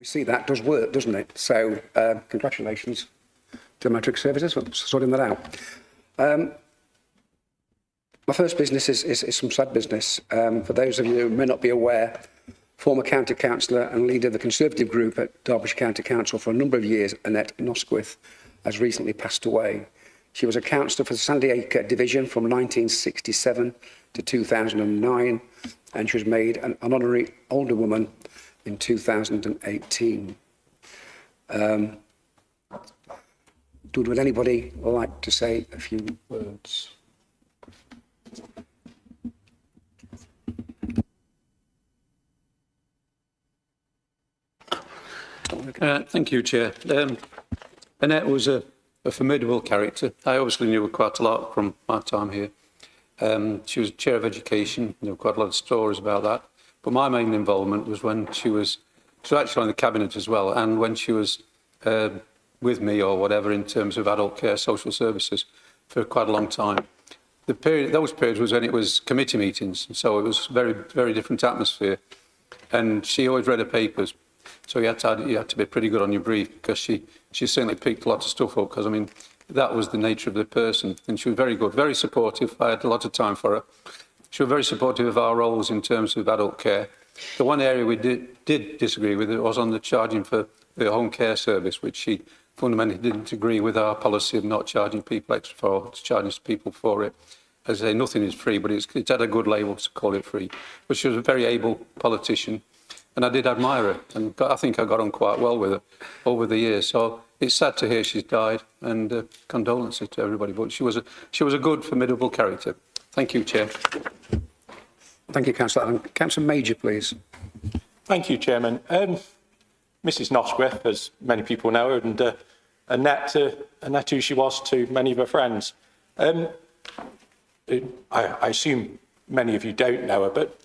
You see, that does work, doesn't it? So, congratulations to Matrix Services for sorting that out. My first business is some sad business. For those of you who may not be aware, former county councillor and leader of the Conservative group at Derbyshire County Council for a number of years, Annette has recently passed away. She was a councillor for the Sandy Acre division from 1967 to 2009, and she was made an honorary older woman in 2018. Would anybody like to say a few words? Thank you, Chair. Annette was a formidable character. I obviously knew her quite a lot from my time here. She was Chair of Education, quite a lot of stories about that. But my main involvement was when she was actually on the Cabinet as well, and when she was with me or whatever in terms of adult care, social services for quite a long time. Those periods was when it was committee meetings, so it was very, very different atmosphere. And she always read her papers. So you had to be pretty good on your brief, because she certainly picked a lot of stuff up, because, I mean, that was the nature of the person. And she was very good, very supportive. I had a lot of time for her. She was very supportive of our roles in terms of adult care. The one area we did disagree with was on the charging for the home care service, which she fundamentally didn't agree with our policy of not charging people extra for, charging people for it. As I say, nothing is free, but it's had a good label to call it free. But she was a very able politician. And I did admire her, and I think I got on quite well with her over the years. So it's sad to hear she's died, and condolences to everybody. But she was a good, formidable character. Thank you, Chair. Thank you, Councillor. And Councillor Major, please. Thank you, Chairman. Mrs. Nosquith, as many people know her, and Annette, who she was to many of her friends. I assume many of you don't know her, but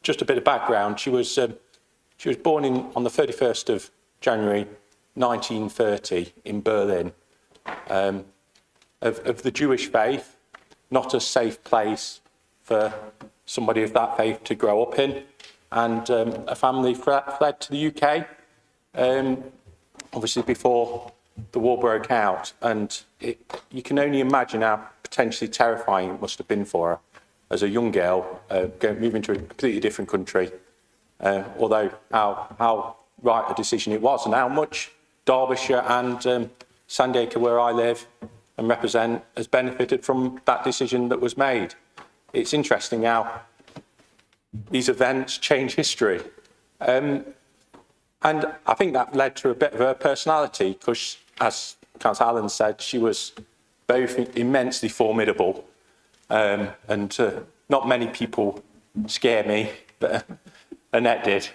just a bit of background. She was born on the 31st of January 1930 in Berlin, of the Jewish faith, not a safe place for somebody of that faith to grow up in, and a family fled to the UK, obviously before the war broke out, and you can only imagine how potentially terrifying it must have been for her as a young girl, moving to a completely different country, although how right a decision it was, and how much Derbyshire and Sandy Acre, where I live and represent, has benefited from that decision that was made. It's interesting how these events change history. And I think that led to a bit of her personality, because, as Councillor Allen said, she was both immensely formidable, and not many people scare me, but Annette did.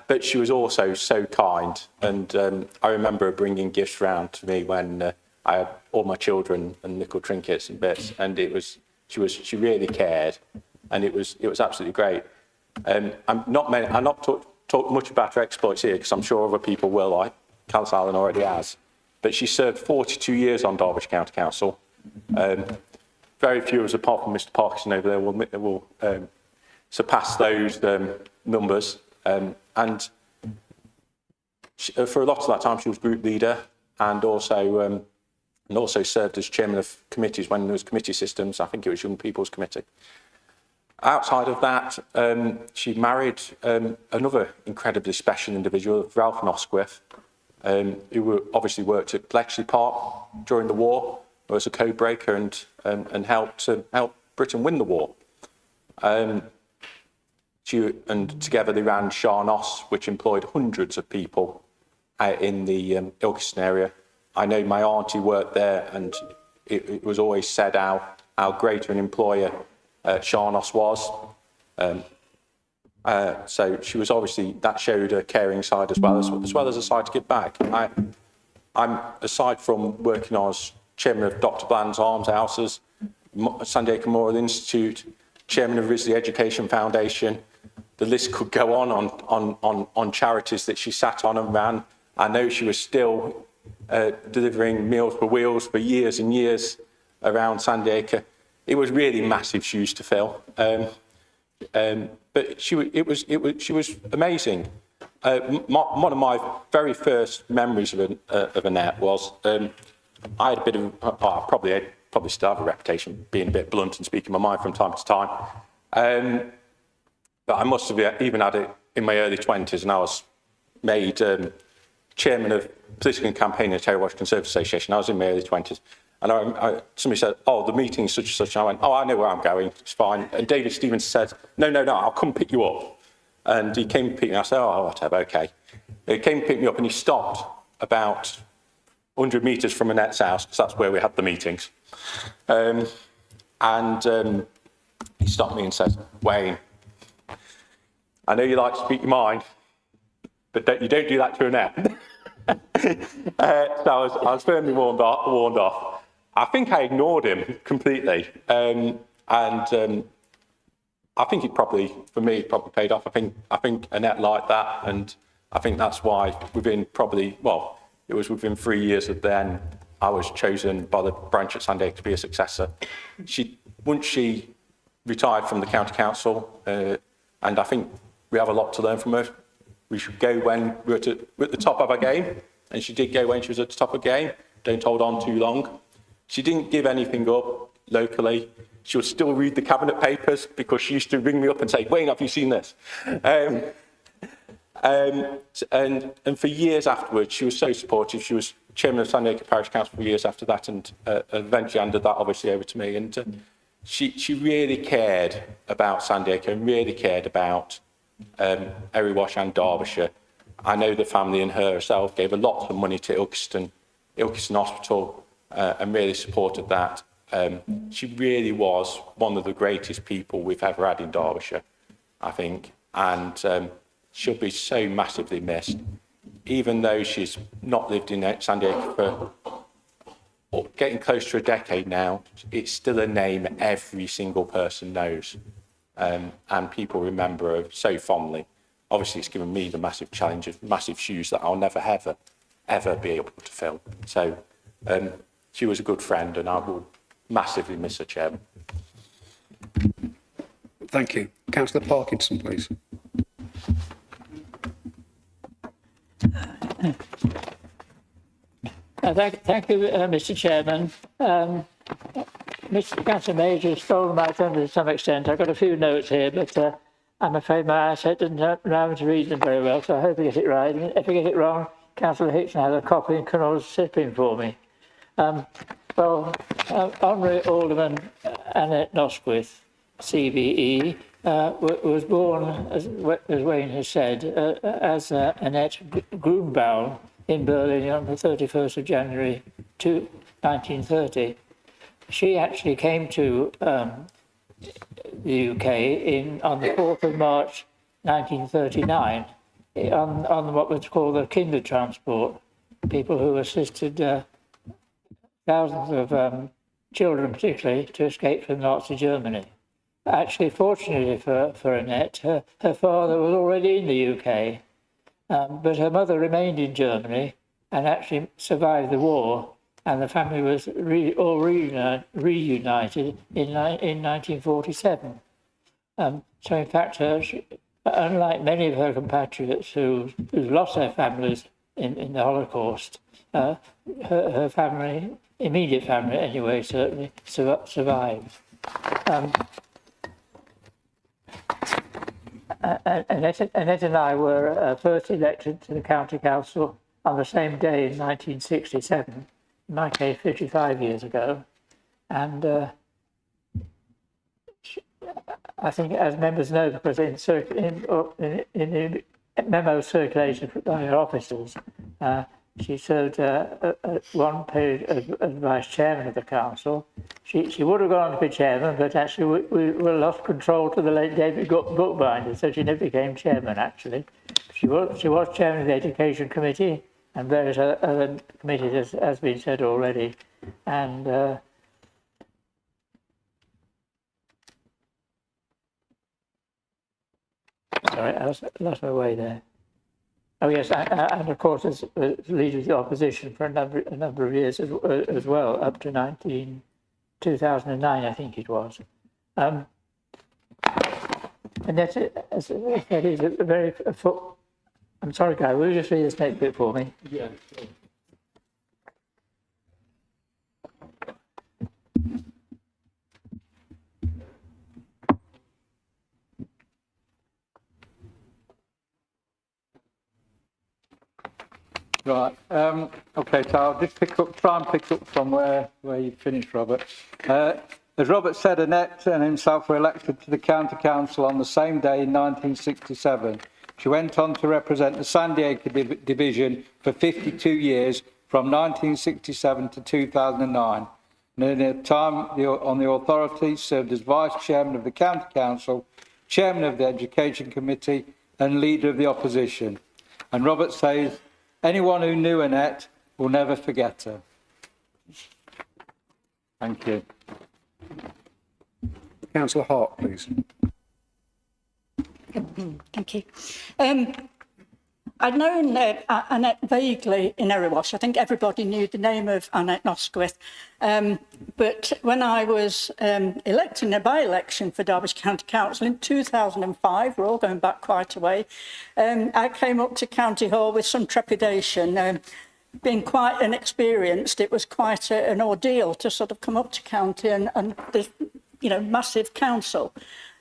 But she was also so kind, and I remember her bringing gifts round to me when I had all my children and little trinkets and bits, and she really cared, and it was absolutely great. I'm not talk much about her exploits here, because I'm sure other people will, like Councillor Allen already has. But she served 42 years on Derbyshire County Council. Very few of us, apart from Mr. Parkinson over there, will surpass those numbers. And for a lot of that time, she was group leader, and also served as chairman of committees when there was committee systems. I think it was Young People's Committee. Outside of that, she married another incredibly special individual, Ralph Nosquith, who obviously worked at Bletchley Park during the war as a code breaker, and helped Britain win the war. And together they ran Sharnos, which employed hundreds of people in the Ilkeston area. I know my auntie worked there, and it was always said how great an employer Sharnos was. So she was obviously, that showed a caring side as well as a side to give back. I'm, aside from working as chairman of Dr. Bland's Arms Houses, Sandy Acre Memorial Institute, chairman of Risley Education Foundation, the list could go on charities that she sat on and ran. I know she was still delivering Meals for Wheels for years and years around Sandy Acre. It was really massive shoes to fill. But she was amazing. One of my very first memories of Annette was I had a bit of probably still have a reputation of being a bit blunt and speaking my mind from time to time. But I must have even had it in my early 20s, and I was made chairman of political and campaign in the Terry Wash Conservative Association. I was in my early 20s. And somebody said, oh, the meeting's such and such. And I went, oh, I know where I'm going. It's fine. And David Stevens said, no, I'll come pick you up. And he came to pick me up. I said, oh, whatever, okay. He came to pick me up and he stopped about 100 metres from Annette's house, because that's where we had the meetings. He stopped me and said, Wayne, I know you like to speak your mind, but you don't do that to Annette. So I was firmly warned off. I think I ignored him completely. I think it probably paid off. I think Annette liked that, and I think that's why within 3 years of then, I was chosen by the branch at Sandiacre to be a successor. Once she retired from the county council, and I think we have a lot to learn from her. We should go when we're at the top of our game, and she did go when she was at the top of the game. Don't hold on too long. She didn't give anything up locally. She would still read the cabinet papers, because she used to ring me up and say, Wayne, have you seen this? And for years afterwards, she was so supportive. She was chairman of Sandiacre Parish Council for years after that, and eventually handed that obviously over to me. And she really cared about Sandiacre and really cared about Erywash and Derbyshire. I know the family and herself gave a lot of money to Ilkeston Hospital and really supported that. She really was one of the greatest people we've ever had in Derbyshire, I think, and she'll be so massively missed. Even though she's not lived in Sandiacre for getting close to a decade now, it's still a name every single person knows, and people remember her so fondly. Obviously, it's given me the massive challenge of massive shoes that I'll never, ever be able to fill. So she was a good friend, and I will massively miss her, Chairman. Thank you. Councillor Parkinson, please. Thank you, Mr. Chairman. Mr. Councillor Major stole my thunder to some extent. I've got a few notes here, but I'm afraid my eyesight doesn't allow me to read them very well, so I hope I get it right. And if I get it wrong, Councillor Hickson has a copy and can always step in for me. Honorary Alderman Annette Nosquith, CBE, was born, as Wayne has said, as Annette Grunbaum in Berlin on the 31st of January 1930. She actually came to the UK on the 4th of March 1939 on what was called the Kinder transport, people who assisted thousands of children particularly to escape from Nazi Germany. Actually, fortunately for Annette, her father was already in the UK, but her mother remained in Germany and actually survived the war, and the family was reunited in 1947. So in fact, unlike many of her compatriots who lost their families in the Holocaust, her family, immediate family anyway, certainly survived. Annette and I were first elected to the County Council on the same day in 1967, in my case 55 years ago, and I think, as members know, because in the memo circulated by her officers, she served one period as vice chairman of the council. She would have gone on to be chairman, but actually we lost control to the late David Bookbinder, so she never became chairman. Actually, she was chairman of the Education Committee and various other committees, as has been said already, and. Sorry, I lost my way there. Oh yes, and of course as leader of the opposition for a number of years as well, up to 2009, I think it was. Annette, as I said, is a very... I'm sorry, Guy, will you just read this next bit for me? Yeah, sure. Right. Okay, so I'll just try and pick up from where you finished, Robert. As Robert said, Annette and himself were elected to the County Council on the same day in 1967. She went on to represent the San Diego Division for 52 years, from 1967 to 2009. And in her time on the authority, served as Vice Chairman of the County Council, Chairman of the Education Committee and Leader of the Opposition. And Robert says, anyone who knew Annette will never forget her. Thank you. Councillor Hart, please. Thank you. I'd known Annette vaguely in Erewash. I think everybody knew the name of Annette Nosquith. But when I was elected in a by-election for Derbyshire County Council in 2005, we're all going back quite a way, I came up to County Hall with some trepidation. Being quite inexperienced, it was quite an ordeal to sort of come up to county and this, massive council.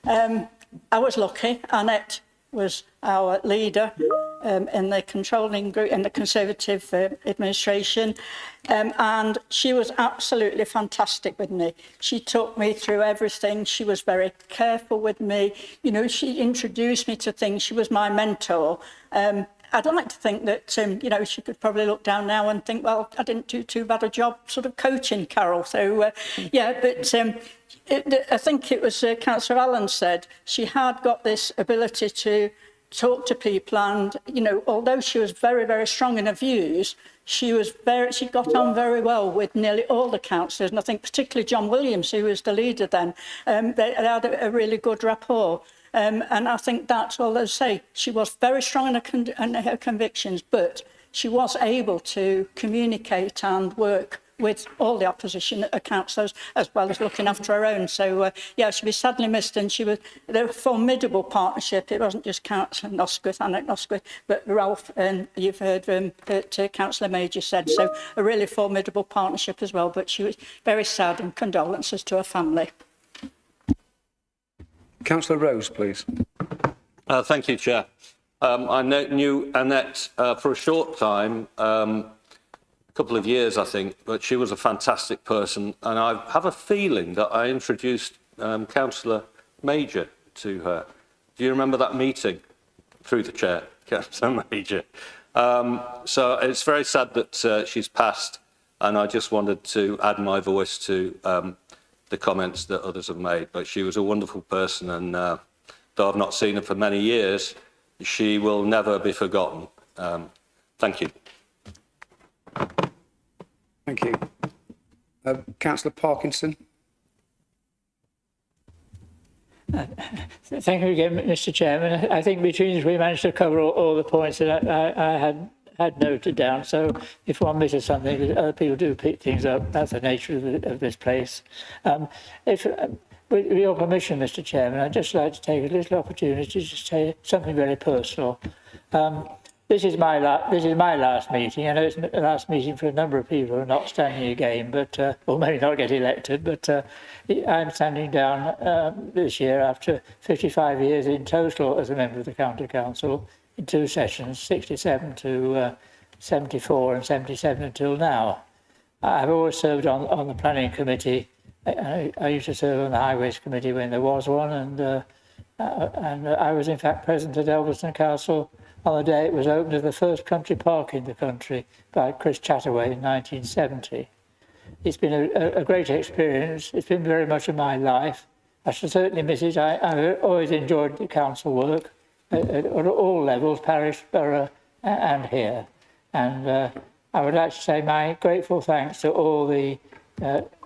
I was lucky. Annette was our leader in the controlling group, in the Conservative administration, and she was absolutely fantastic with me. She took me through everything. She was very careful with me. She introduced me to things. She was my mentor. I'd like to think that, she could probably look down now and think, well, I didn't do too bad a job sort of coaching Carol. So, I think it was Councillor Allen said she had got this ability to talk to people and, although she was very, very strong in her views, she got on very well with nearly all the councillors, and I think particularly John Williams, who was the leader then, they had a really good rapport. And I think that's all they say. She was very strong in her convictions, but she was able to communicate and work with all the opposition councillors as well as looking after her own. So, she'll be sadly missed, and they were a formidable partnership. It wasn't just Councillor Nosquith, Annette Nosquith, but Ralph, and you've heard that Councillor Major said. So a really formidable partnership as well, but she was very sad, and condolences to her family. Councillor Rose, please. Thank you, Chair. I knew Annette for a short time, a couple of years, I think, but she was a fantastic person, and I have a feeling that I introduced Councillor Major to her. Do you remember that meeting? Through the Chair, Councillor Major. So it's very sad that she's passed, and I just wanted to add my voice to the comments that others have made. But she was a wonderful person, and though I've not seen her for many years, she will never be forgotten. Thank you. Thank you. Councillor Parkinson. Thank you again, Mr. Chairman. I think between us we managed to cover all the points that I had noted down. So if one misses something, other people do pick things up. That's the nature of this place. With your permission, Mr. Chairman, I'd just like to take a little opportunity to say something very personal. This is my last meeting. I know it's the last meeting for a number of people who are not standing again, but or maybe not get elected. But I'm standing down this year after 55 years in total as a member of the County Council in two sessions, 67 to 74 and 77 until now. I've always served on the Planning Committee. I used to serve on the Highways Committee when there was one, and I was in fact present at Elverston Castle on the day it was opened as the first country park in the country by Chris Chataway in 1970. It's been a great experience. It's been very much of my life. I shall certainly miss it. I've always enjoyed the council work at all levels, parish, borough and here. And I would like to say my grateful thanks to all the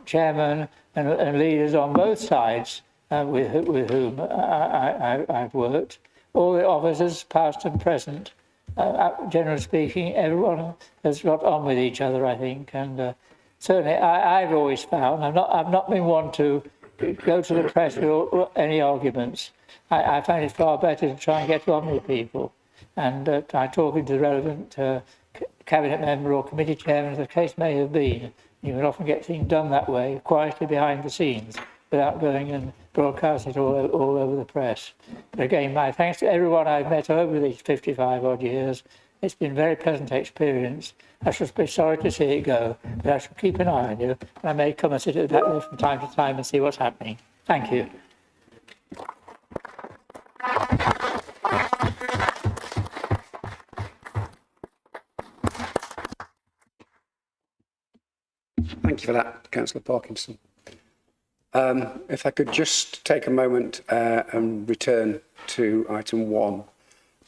chairmen and leaders on both sides with whom I've worked. All the officers, past and present, generally speaking, everyone has got on with each other, I think. And certainly, I've always found I've not been one to go to the press with any arguments. I find it far better to try and get on with people. And by talking to the relevant cabinet member or committee chairman, as the case may have been, you can often get things done that way, quietly behind the scenes, without going and broadcasting it all over the press. But again, my thanks to everyone I've met over these 55 odd years. It's been a very pleasant experience. I shall be sorry to see it go, but I shall keep an eye on you, and I may come and sit at the back there from time to time and see what's happening. Thank you. Thank you for that, Councillor Parkinson. If I could just take a moment and return to item 1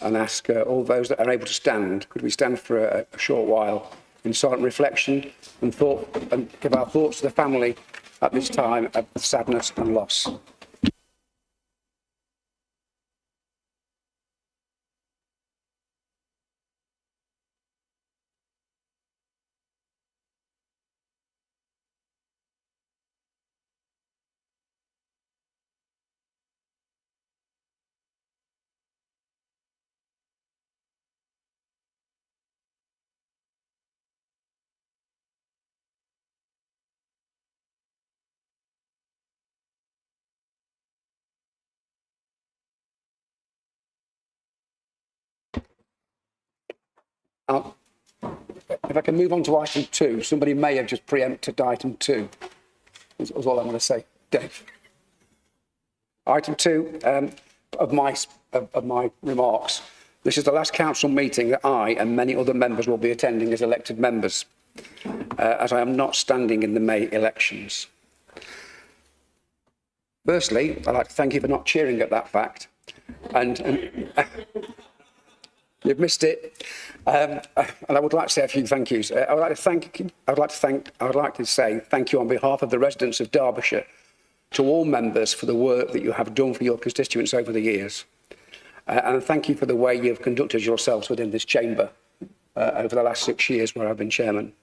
and ask all those that are able to stand, could we stand for a short while in silent reflection and thought, and give our thoughts to the family at this time of sadness and loss. If I can move on to item 2, somebody may have just preempted item 2. That's all I want to say, Dave. Item 2 of my remarks. This is the last council meeting that I and many other members will be attending as elected members, as I am not standing in the May elections. Firstly, I'd like to thank you for not cheering at that fact, and you've missed it. And I would like to say a few thank yous. I would like to say thank you on behalf of the residents of Derbyshire to all members for the work that you have done for your constituents over the years. And thank you for the way you've conducted yourselves within this chamber over the last 6 years where I've been chairman.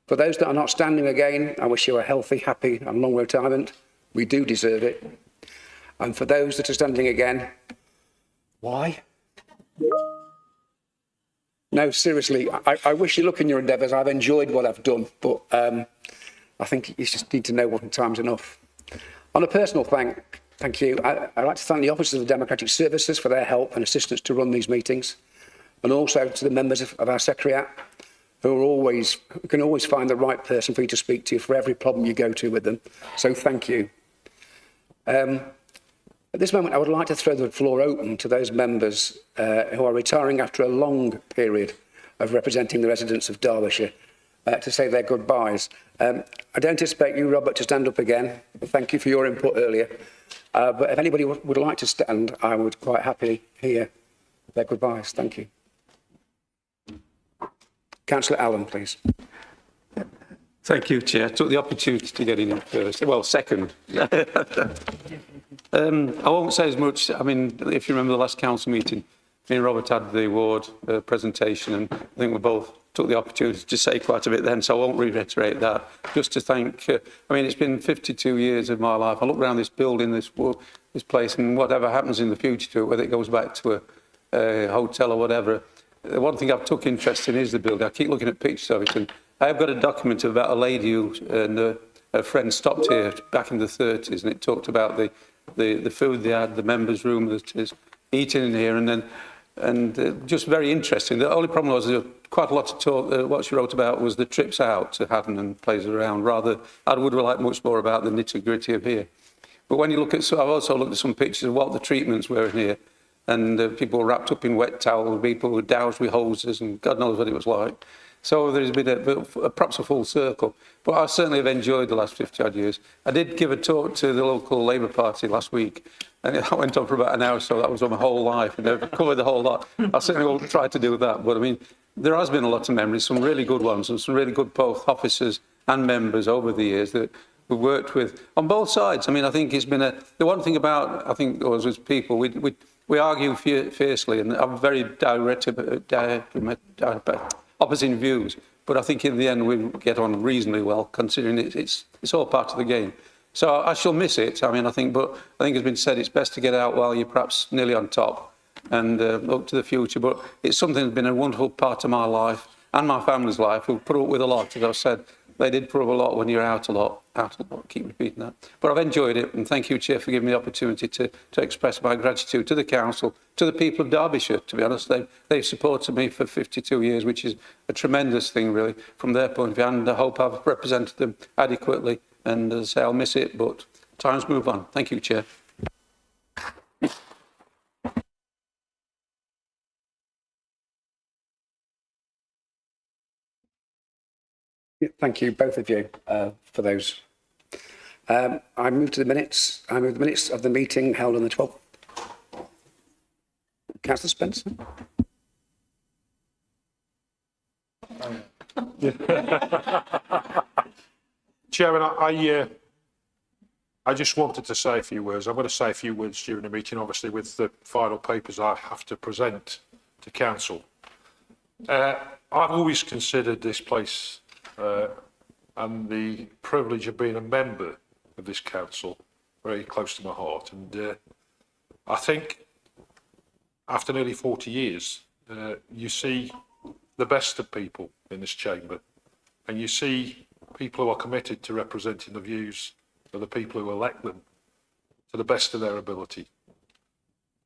For those that are not standing again, I wish you a healthy, happy and long retirement. We do deserve it. And for those that are standing again, why? No, seriously, I wish you luck in your endeavours. I've enjoyed what I've done, but I think you just need to know when time's enough. On a personal thank you, I'd like to thank the officers of the Democratic Services for their help and assistance to run these meetings, and also to the members of our secretariat who can always find the right person for you to speak to for every problem you go to with them. So thank you. At this moment, I would like to throw the floor open to those members who are retiring after a long period of representing the residents of Derbyshire to say their goodbyes. I don't expect you, Robert, to stand up again. Thank you for your input earlier. But if anybody would like to stand, I would quite happily hear their goodbyes. Thank you. Councillor Allen, please. Thank you, Chair. I took the opportunity to get in first. Well, second. I won't say as much. I mean, if you remember the last council meeting, me and Robert had the award presentation, and I think we both took the opportunity to say quite a bit then, so I won't reiterate that. Just to thank, I mean, it's been 52 years of my life. I look around this building, this place, and whatever happens in the future to it, whether it goes back to a hotel or whatever, the one thing I've took interest in is the building. I keep looking at pictures of it, and I've got a document about a lady who and a friend stopped here back in the 30s, and it talked about the food they had, the members' room that is eating in here, and just very interesting. The only problem was there was quite a lot to talk. What she wrote about was the trips out to Haddon and places around. Rather, I would have liked much more about the nitty-gritty of here. But when you look at, so I've also looked at some pictures of what the treatments were in here, and people were wrapped up in wet towels, people were doused with hoses, and God knows what it was like. So there's been perhaps a full circle. But I certainly have enjoyed the last 50 odd years. I did give a talk to the local Labour Party last week, and I went on for about an hour, so that was on my whole life, and I've covered the whole lot. I certainly won't try to do that, but I mean, there has been a lot of memories, some really good ones, and some really good both officers and members over the years that we worked with on both sides. I mean, I think it's been the one thing about, I think, us as people, we argue fiercely and have very opposing views, but I think in the end we get on reasonably well, considering it's all part of the game. So I shall miss it. I mean, I think it's been said it's best to get out while you're perhaps nearly on top and look to the future. But it's something that's been a wonderful part of my life and my family's life. We've put up with a lot, as I've said. They did put up a lot when you're out a lot, keep repeating that. But I've enjoyed it, and thank you, Chair, for giving me the opportunity to express my gratitude to the Council, to the people of Derbyshire, to be honest. They've supported me for 52 years, which is a tremendous thing, really, from their point of view, and I hope I've represented them adequately. And as I say, I'll miss it, but times move on. Thank you, Chair. Yeah, thank you, both of you, for those. I move to the minutes. I move the minutes of the meeting held on the 12th. Councillor Spencer. Chairman, I just wanted to say a few words. I'm going to say a few words during the meeting, obviously, with the final papers I have to present to Council. I've always considered this place and the privilege of being a member of this council very close to my heart. And I think after nearly 40 years, you see the best of people in this chamber, and you see people who are committed to representing the views of the people who elect them to the best of their ability.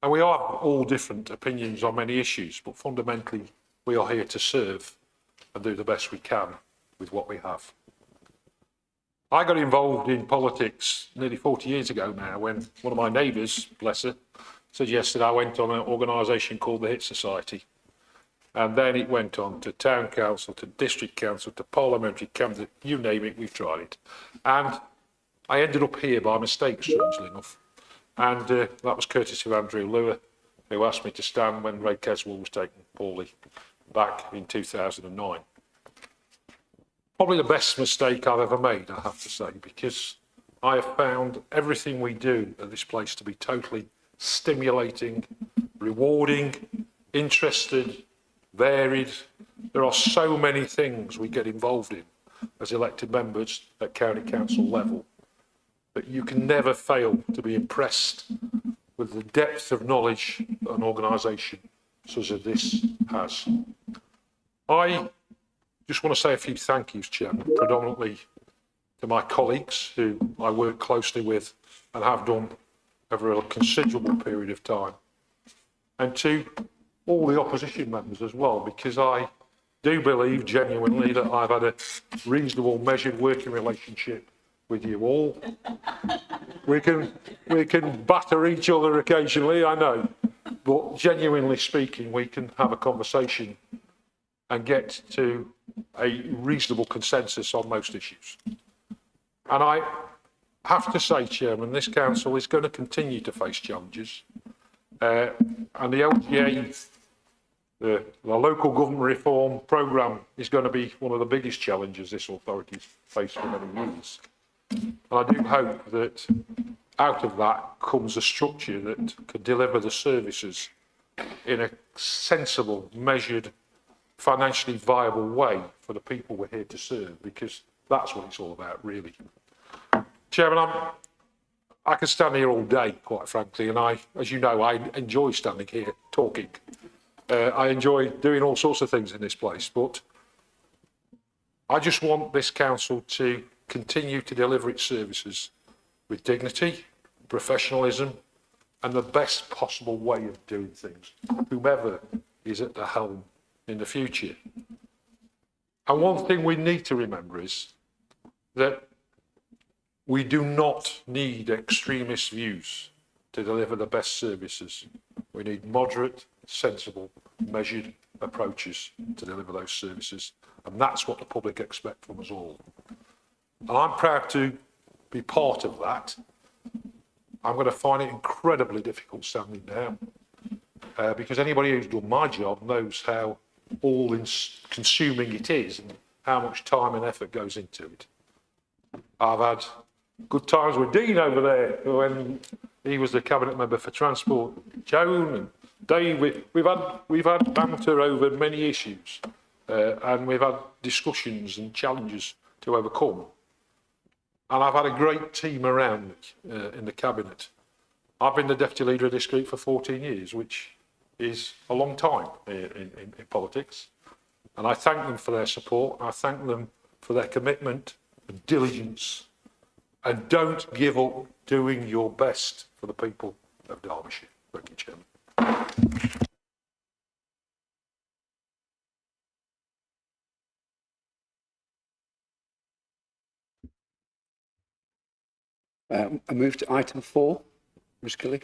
And we are all different opinions on many issues, but fundamentally we are here to serve and do the best we can with what we have. I got involved in politics nearly 40 years ago now, when one of my neighbours, bless her, suggested I went on an organisation called the Hit Society. And then it went on to town council, to district council, to parliamentary candidate, you name it, we've tried it. And I ended up here by mistake, strangely enough. And that was courtesy of Andrew Lewis, who asked me to stand when Ray Keswell was taken poorly back in 2009. Probably the best mistake I've ever made, I have to say, because I have found everything we do at this place to be totally stimulating, rewarding, interested, varied. There are so many things we get involved in as elected members at county council level that you can never fail to be impressed with the depth of knowledge an organisation such as this has. I just want to say a few thank yous, Chairman, predominantly to my colleagues who I work closely with and have done over a considerable period of time, and to all the opposition members as well, because I do believe genuinely that I've had a reasonable, measured working relationship with you all. We can batter each other occasionally, I know, but genuinely speaking, we can have a conversation and get to a reasonable consensus on most issues. And I have to say, Chairman, this council is going to continue to face challenges, and the LGA, the local government reform programme, is going to be one of the biggest challenges this authority has faced for many years. And I do hope that out of that comes a structure that could deliver the services in a sensible, measured, financially viable way for the people we're here to serve, because that's what it's all about, really. Chairman, I could stand here all day, quite frankly, and as you know, I enjoy standing here talking. I enjoy doing all sorts of things in this place, but I just want this council to continue to deliver its services with dignity, professionalism, and the best possible way of doing things, whomever is at the helm in the future. And one thing we need to remember is that we do not need extremist views to deliver the best services. We need moderate, sensible, measured approaches to deliver those services. And that's what the public expect from us all. And I'm proud to be part of that. I'm going to find it incredibly difficult standing down, because anybody who's done my job knows how all-consuming it is and how much time and effort goes into it. I've had good times with Dean over there when he was the cabinet member for transport, Joan and Dave. We've had banter over many issues, and we've had discussions and challenges to overcome. and I've had a great team around me in the cabinet. I've been the deputy leader of this group for 14 years, which is a long time in politics. And I thank them for their support. I thank them for their commitment and diligence. And don't give up doing your best for the people of Derbyshire. Thank you, Chairman. I move to item 4, Ms. Kelly.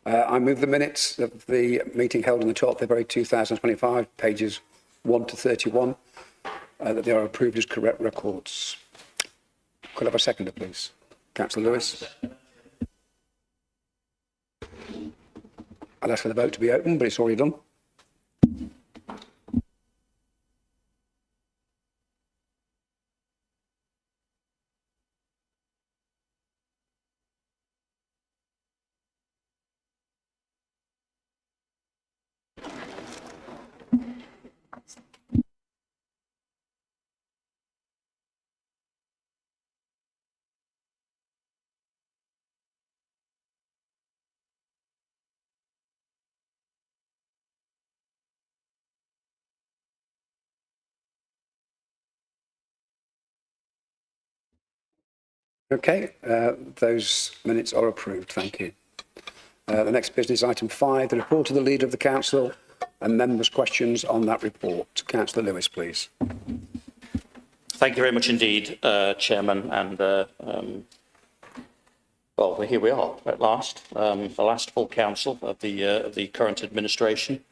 I move the minutes of the meeting held on the 12th of February 2025, pages 1 to 31, that they are approved as correct records. Could I have a seconder, please? Councillor Lewis. I'll ask for the vote to be open, but it's already done. Okay, those minutes are approved. Thank you. The next business, item 5, the report of the leader of the council and members' questions on that report. Councillor Lewis, please. Thank you very much indeed, Chairman. And well, here we are at last, the last full council of the current administration.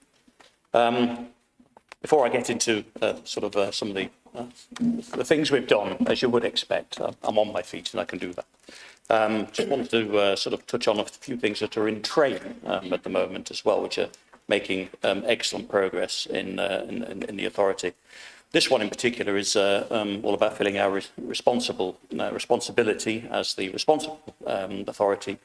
Before I get into some of the things we've done, as you would expect, I'm on my feet and I can do that. Just wanted to sort of touch on a few things that are in train at the moment as well, which are making excellent progress in the authority. This one in particular is all about filling our responsibility as the responsible authority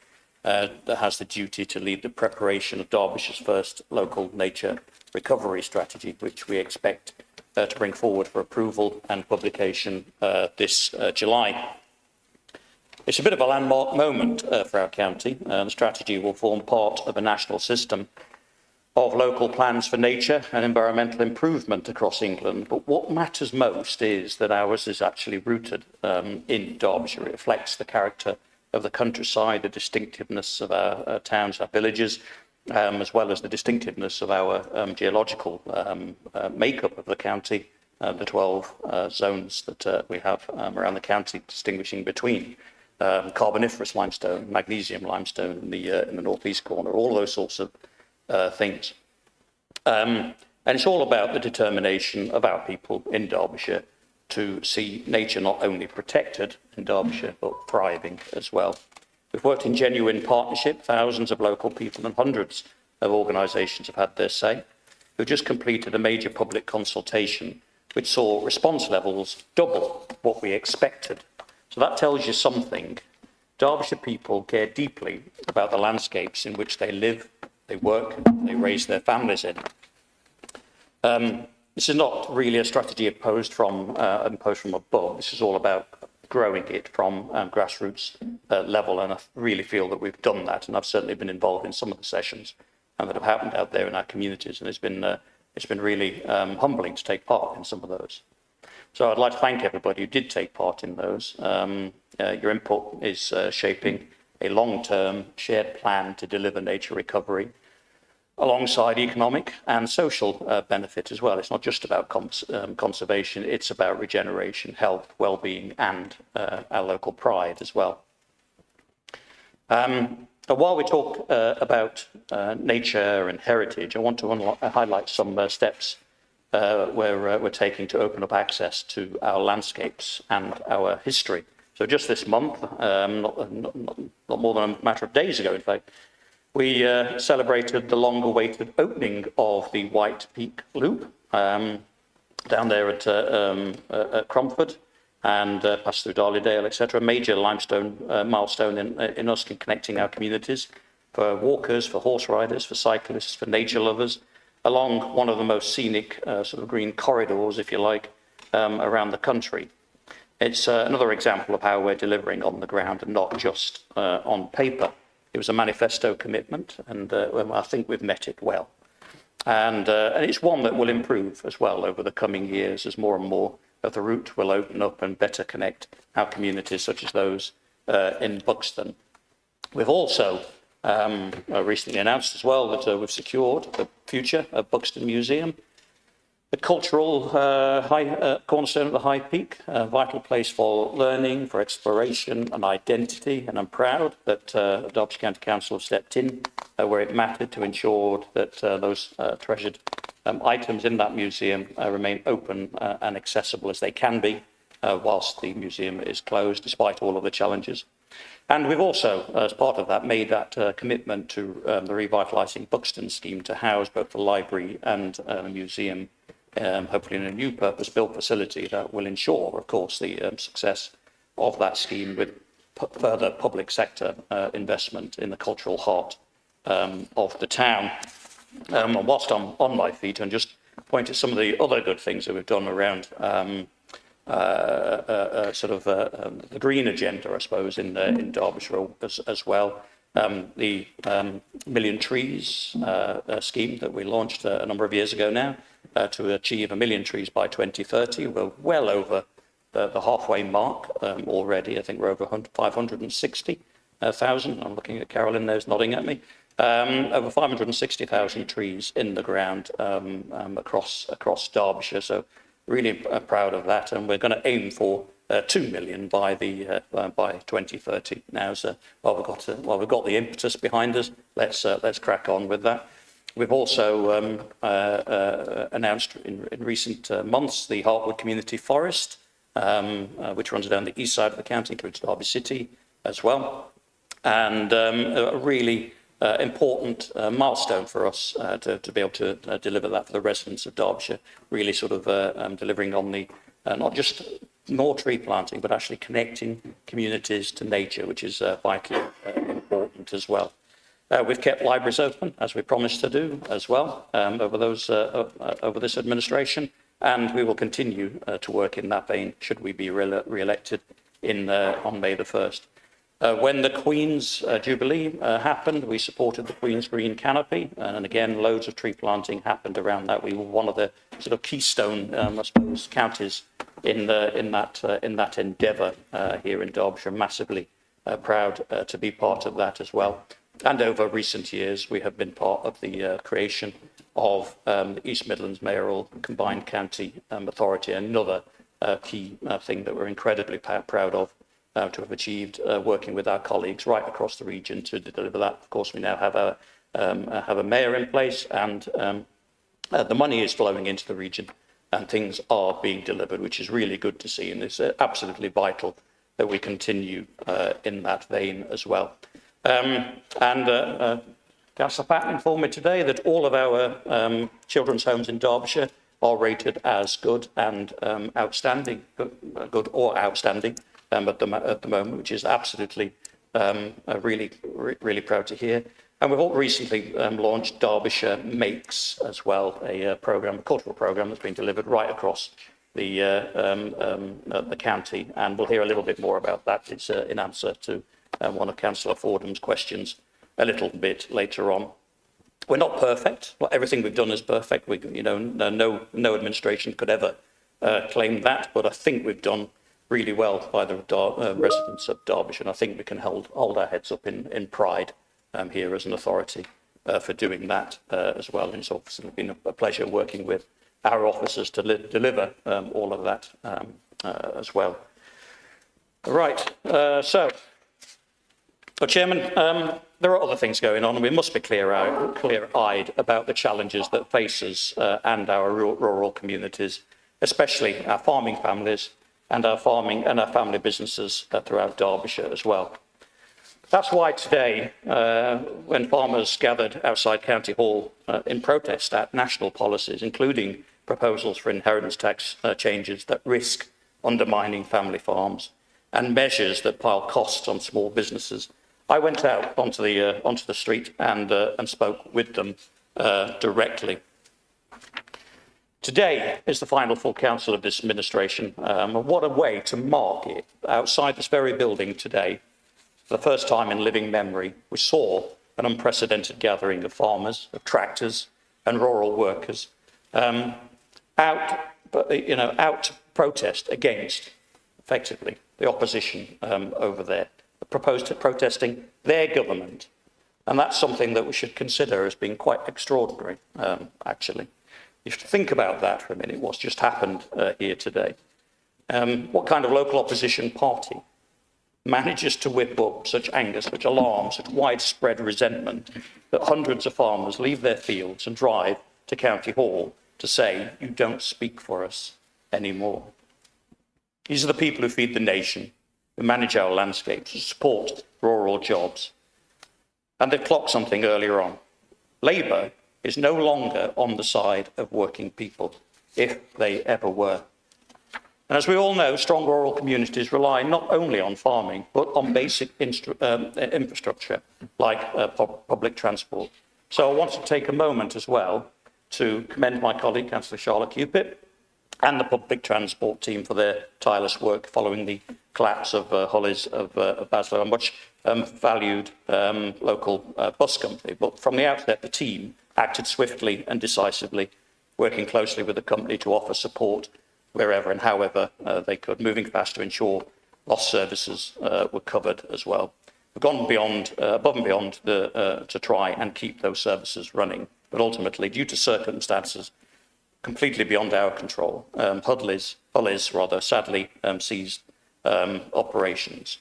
that has the duty to lead the preparation of Derbyshire's first local nature recovery strategy, which we expect to bring forward for approval and publication this July. It's a bit of a landmark moment for our county. The strategy will form part of a national system of local plans for nature and environmental improvement across England. But what matters most is that ours is actually rooted in Derbyshire. It reflects the character of the countryside, the distinctiveness of our towns, our villages, as well as the distinctiveness of our geological makeup of the county, the 12 zones that we have around the county, distinguishing between carboniferous limestone, magnesium limestone in the northeast corner, all those sorts of things. And it's all about the determination of our people in Derbyshire to see nature not only protected in Derbyshire, but thriving as well. We've worked in genuine partnership. Thousands of local people and hundreds of organisations have had their say. We've just completed a major public consultation which saw response levels double what we expected. So that tells you something. Derbyshire people care deeply about the landscapes in which they live, they work, they raise their families in. This is not really a strategy imposed from above. This is all about growing it from grassroots level, and I really feel that we've done that. And I've certainly been involved in some of the sessions that have happened out there in our communities, and it's been really humbling to take part in some of those. So I'd like to thank everybody who did take part in those. Your input is shaping a long-term shared plan to deliver nature recovery alongside economic and social benefit as well. It's not just about conservation, it's about regeneration, health, well-being, and our local pride as well. While we talk about nature and heritage, I want to highlight some steps we're taking to open up access to our landscapes and our history. So just this month, not more than a matter of days ago, in fact, we celebrated the long-awaited opening of the White Peak Loop down there at Cromford and passed through Darley-Dale, etc. A major limestone milestone in us in connecting our communities for walkers, for horse riders, for cyclists, for nature lovers, along one of the most scenic sort of green corridors, if you like, around the country. It's another example of how we're delivering on the ground and not just on paper. It was a manifesto commitment, and I think we've met it well. And it's one that will improve as well over the coming years as more and more of the route will open up and better connect our communities such as those in Buxton. We've also recently announced as well that we've secured the future of Buxton Museum, the cultural cornerstone of the High Peak, a vital place for learning, for exploration and identity. And I'm proud that the Derbyshire County Council have stepped in where it mattered to ensure that those treasured items in that museum remain open and accessible as they can be whilst the museum is closed, despite all of the challenges. And we've also, as part of that, made that commitment to the Revitalising Buxton scheme to house both the library and the museum, hopefully in a new purpose-built facility that will ensure, of course, the success of that scheme with further public sector investment in the cultural heart of the town. And whilst I'm on my feet, and just point to some of the other good things that we've done around the green agenda, I suppose, in Derbyshire as well. The Million Trees scheme that we launched a number of years ago now to achieve 1 million trees by 2030. We're well over the halfway mark already. I think we're over 560,000. I'm looking at Carolyn there's nodding at me. Over 560,000 trees in the ground across Derbyshire. So really proud of that, and we're going to aim for 2 million by 2030. Now, so while we've got the impetus behind us, let's crack on with that. We've also announced in recent months the Heartwood Community Forest, which runs down the east side of the county, includes Derby City as well, and a really important milestone for us to be able to deliver that for the residents of Derbyshire, really sort of delivering on the not just more tree planting, but actually connecting communities to nature, which is vitally important as well. We've kept libraries open, as we promised to do as well, over this administration, and we will continue to work in that vein should we be re-elected on May the 1st. When the Queen's Jubilee happened, we supported the Queen's Green Canopy, and again, loads of tree planting happened around that. We were one of the sort of keystone, I suppose, counties in that endeavour here in Derbyshire. Massively proud to be part of that as well. And over recent years, we have been part of the creation of the East Midlands Mayoral Combined County Authority, another key thing that we're incredibly proud of. To have achieved working with our colleagues right across the region to deliver that. Of course, we now have a mayor in place, and the money is flowing into the region and things are being delivered, which is really good to see, and it's absolutely vital that we continue in that vein as well. Councillor Patton informed me today that all of our children's homes in Derbyshire are rated as good and outstanding, good or outstanding. At the moment, which is absolutely really proud to hear. And we've all recently launched Derbyshire Makes as well, a cultural programme that's been delivered right across the county, and we'll hear a little bit more about that. It's in answer to one of Councillor Fordham's questions a little bit later on. We're not perfect. Not everything we've done is perfect. No administration could ever claim that, but I think we've done really well by the residents of Derbyshire, and I think we can hold our heads up in pride here as an authority for doing that as well. And it's obviously been a pleasure working with our officers to deliver all of that as well. Right, Chairman, there are other things going on, and we must be clear-eyed about the challenges that face us and our rural communities, especially our farming families and our family businesses throughout Derbyshire as well. That's why today, when farmers gathered outside County Hall in protest at national policies, including proposals for inheritance tax changes that risk undermining family farms and measures that pile costs on small businesses, I went out onto the street and spoke with them directly. Today is the final full council of this administration. And what a way to mark it. Outside this very building today, for the first time in living memory, we saw an unprecedented gathering of farmers, of tractors and rural workers out to protest against, effectively, the opposition over there, protesting their government. And that's something that we should consider as being quite extraordinary, actually. You should think about that for a minute, what's just happened here today. What kind of local opposition party manages to whip up such anger, such alarm, such widespread resentment that hundreds of farmers leave their fields and drive to County Hall to say, you don't speak for us anymore? These are the people who feed the nation, who manage our landscapes, who support rural jobs. And they've clocked something earlier on. Labour is no longer on the side of working people, if they ever were. And as we all know, strong rural communities rely not only on farming, but on basic infrastructure, like public transport. So I want to take a moment as well to commend my colleague, Councillor Charlotte Cupit, and the public transport team for their tireless work following the collapse of Hollies of Baslow, a much valued local bus company. But from the outset, the team acted swiftly and decisively, working closely with the company to offer support wherever and however they could, moving fast to ensure lost services were covered as well. We've gone beyond, above and beyond to try and keep those services running, but ultimately, due to circumstances completely beyond our control, Hollies sadly ceased operations.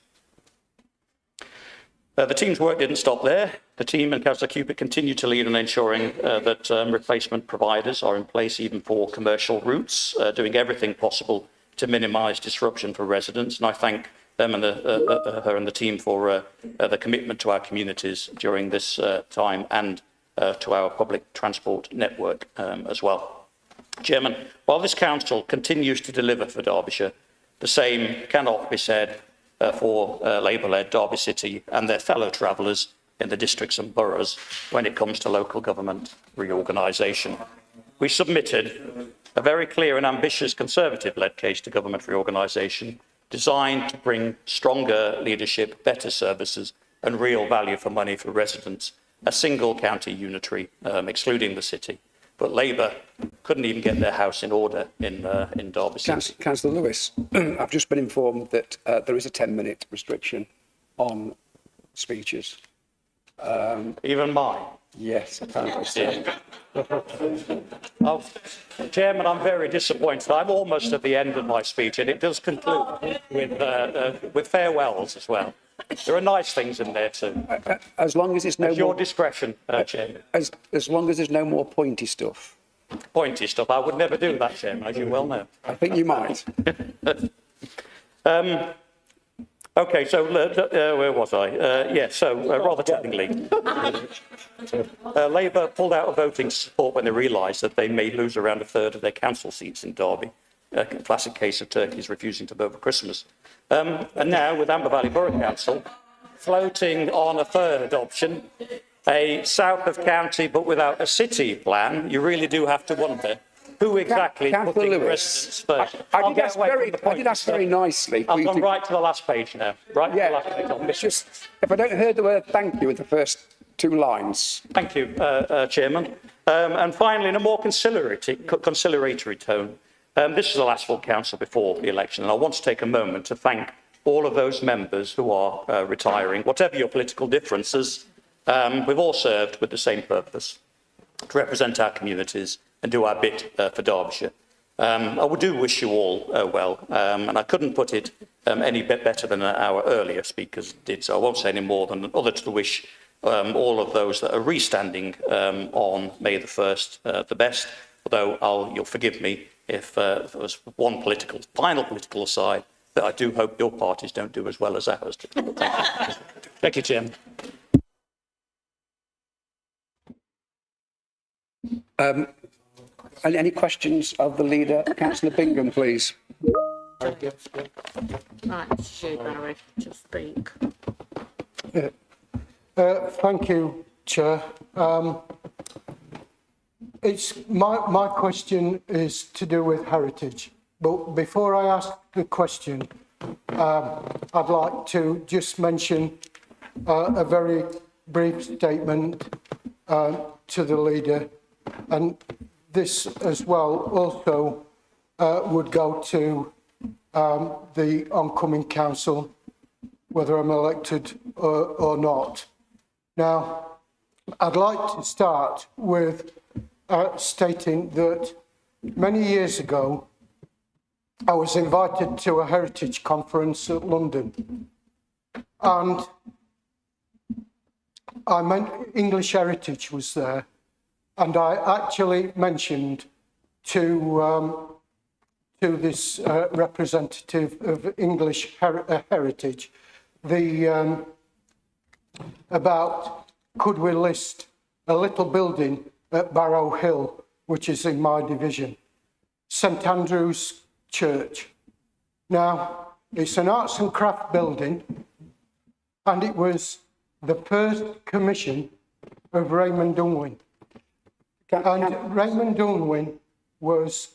The team's work didn't stop there. The team and Councillor Cupid continue to lead in ensuring that replacement providers are in place even for commercial routes, doing everything possible to minimise disruption for residents. And I thank them and her and the team for the commitment to our communities during this time and to our public transport network as well. Chairman, while this council continues to deliver for Derbyshire, the same cannot be said for Labour-led Derby City and their fellow travellers in the districts and boroughs when it comes to local government reorganisation. We submitted a very clear and ambitious Conservative-led case to government reorganisation designed to bring stronger leadership, better services and real value for money for residents, a single county unitary, excluding the city. But Labour couldn't even get their house in order in Derby City. Councillor Lewis, I've just been informed that there is a 10-minute restriction on speeches. Even mine? Yes, apparently so. Oh, Chairman, I'm very disappointed. I'm almost at the end of my speech, and it does conclude with farewells as well. There are nice things in there too. As long as it's no It's more, your discretion, Chairman. as long as there's no more pointy stuff. Pointy stuff. I would never do that, Chairman, as you well know. I think you might. Okay, so where was I? Rather technically, Labour pulled out of voting support when they realised that they may lose around a third of their council seats in Derby. A classic case of turkeys refusing to vote for Christmas. And now, with Amber Valley Borough Council floating on a third option, a south of county but without a city plan, you really do have to wonder who exactly is putting residents first. I did ask very nicely. I've gone right to the last page now. Right to the last page. It's just, if I don't hear the word thank you in the first two lines. Thank you, Chairman. And finally, in a more conciliatory tone, this is the last full council before the election, and I want to take a moment to thank all of those members who are retiring. Whatever your political differences, we've all served with the same purpose, to represent our communities and do our bit for Derbyshire. I do wish you all well, and I couldn't put it any bit better than our earlier speakers did, so I won't say any more than other to wish all of those that are restanding on May the 1st the best, although you'll forgive me if there was one final political aside that I do hope your parties don't do as well as ours do. Thank you. Thank you, Chairman. Any questions of the leader? Councillor Bingham, please. Right, it's you, Barry, to speak. Thank you, Chair. My question is to do with heritage. But before I ask the question, I'd like to just mention a very brief statement to the leader, and this as well also would go to the oncoming council, whether I'm elected or not. Now, I'd like to start with stating that many years ago, I was invited to a heritage conference at London, and I meant English heritage was there, and I actually mentioned to this representative of English heritage about could we list a little building at Barrow Hill, which is in my division, St Andrew's Church. Now, it's an arts and craft building, and it was the first commission of Raymond Unwin. And Raymond Unwin was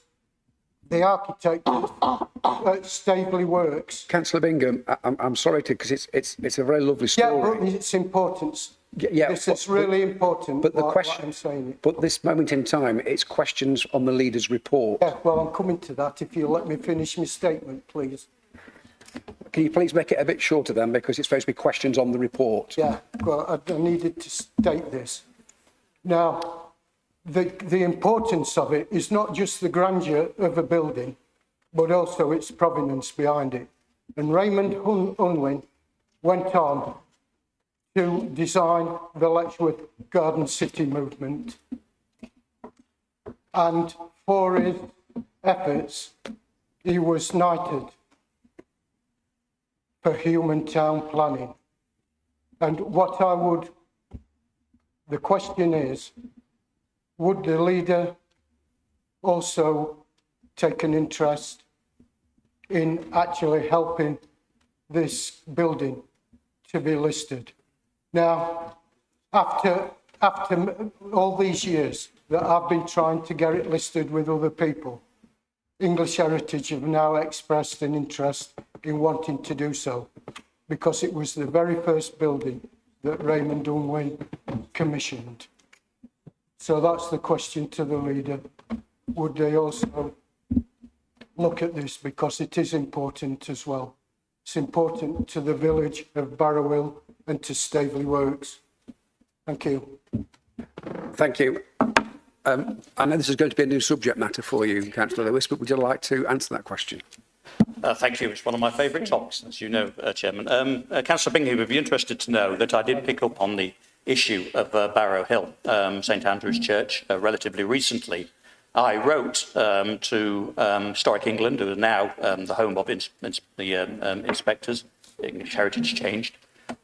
the architect at Staveley Works. Councillor Bingham, I'm sorry to, because it's a very lovely story. Yeah, but it's important. Yeah, this is really important. But the what question, I'm saying. but this moment in time, it's questions on the leader's report. Yeah, well, I'm coming to that. If you let me finish my statement, please. Can you please make it a bit shorter then, because it's supposed to be questions on the report. Yeah, well, I needed to state this. Now, the importance of it is not just the grandeur of a building, but also its provenance behind it. And Raymond Unwin went on to design the Letchworth Garden City movement. And for his efforts, he was knighted for human town planning. And the question is, would the leader also take an interest in actually helping this building to be listed? Now, after all these years that I've been trying to get it listed with other people, English Heritage have now expressed an interest in wanting to do so, because it was the very first building that Raymond Unwin commissioned. So that's the question to the leader. Would they also look at this, because it is important as well. It's important to the village of Barrow Hill and to Staveley Works. Thank you. Thank you. I know this is going to be a new subject matter for you, Councillor Lewis, but would you like to answer that question? Thank you. It's one of my favourite topics, as you know, Chairman. Councillor Bingham would be interested to know that I did pick up on the issue of Barrow Hill, St Andrew's Church, relatively recently. I wrote to Historic England, who is now the home of the inspectors, English Heritage changed,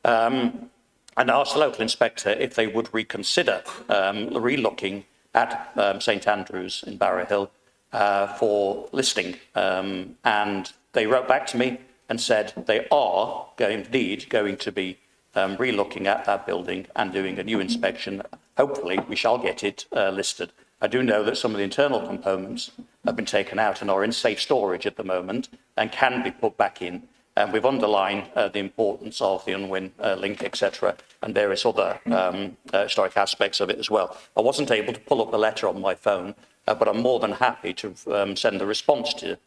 and asked the local inspector if they would reconsider relooking at St Andrew's in Barrow Hill for listing. And they wrote back to me and said they are indeed going to be relooking at that building and doing a new inspection. Hopefully we shall get it listed. I do know that some of the internal components have been taken out and are in safe storage at the moment and can be put back in. And we've underlined the importance of the Unwin link, etc., and various other historic aspects of it as well. I wasn't able to pull up the letter on my phone, but I'm more than happy to send a response to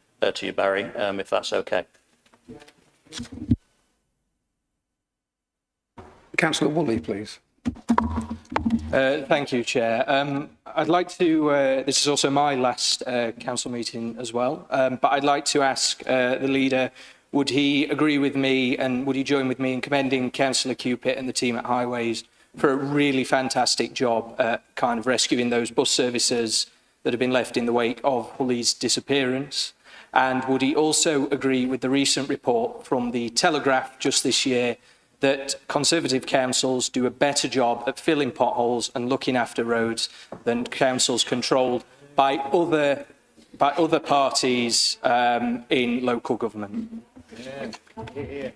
you, Barry, if that's okay. Councillor Woolley, please. Thank you, Chair. I'd like to, this is also my last council meeting as well, but I'd like to ask the leader, would he agree with me and would he join with me in commending Councillor Cupit and the team at Highways for a really fantastic job at kind of rescuing those bus services that have been left in the wake of Hully's disappearance? And would he also agree with the recent report from the Telegraph just this year that Conservative councils do a better job at filling potholes and looking after roads than councils controlled by other parties in local government? Yeah.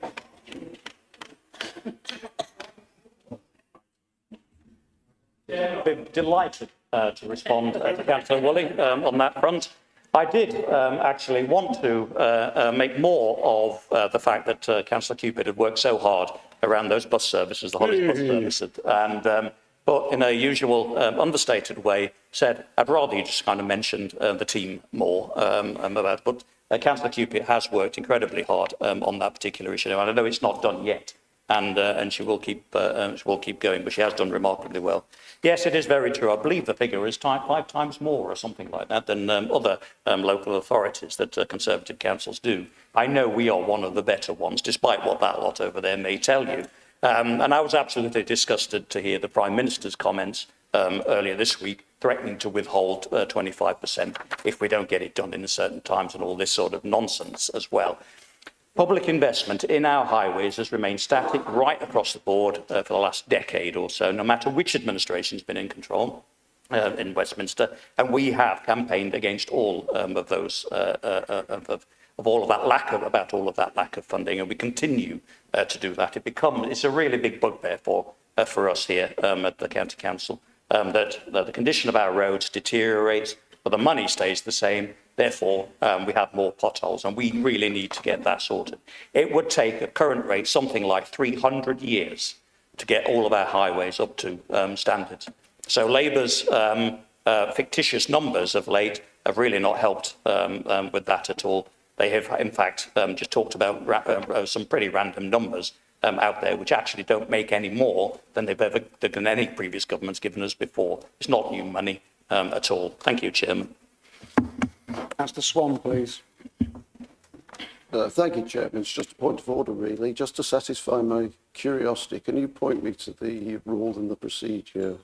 I'd be delighted to respond to Councillor Woolley on that front. I did actually want to make more of the fact that Councillor Cupid had worked so hard around those bus services, the Hollis bus services, and but in a usual understated way said, I'd rather you just kind of mentioned the team more about, but Councillor Cupid has worked incredibly hard on that particular issue, and I know it's not done yet. And she will keep going, but she has done remarkably well. Yes, it is very true. I believe the figure is 5 times more or something like that than other local authorities that Conservative councils do. I know we are one of the better ones, despite what that lot over there may tell you. And I was absolutely disgusted to hear the Prime Minister's comments earlier this week, threatening to withhold 25% if we don't get it done in certain times and all this sort of nonsense as well. Public investment in our highways has remained static right across the board for the last decade or so, no matter which administration's been in control in Westminster, and we have campaigned against all of those, of all of that lack of funding, and we continue to do that. It's a really big bugbear for us here at the County Council that the condition of our roads deteriorates, but the money stays the same. Therefore, we have more potholes, and we really need to get that sorted. It would take, at current rate, something like 300 years to get all of our highways up to standards. So Labour's fictitious numbers of late have really not helped with that at all. They have, in fact, just talked about some pretty random numbers out there, which actually don't make any more than than any previous government's given us before. It's not new money at all. Thank you, Chairman. Councillor Swan, please. Thank you, Chairman. It's just a point of order, really. Just to satisfy my curiosity, can you point me to the rule and the procedure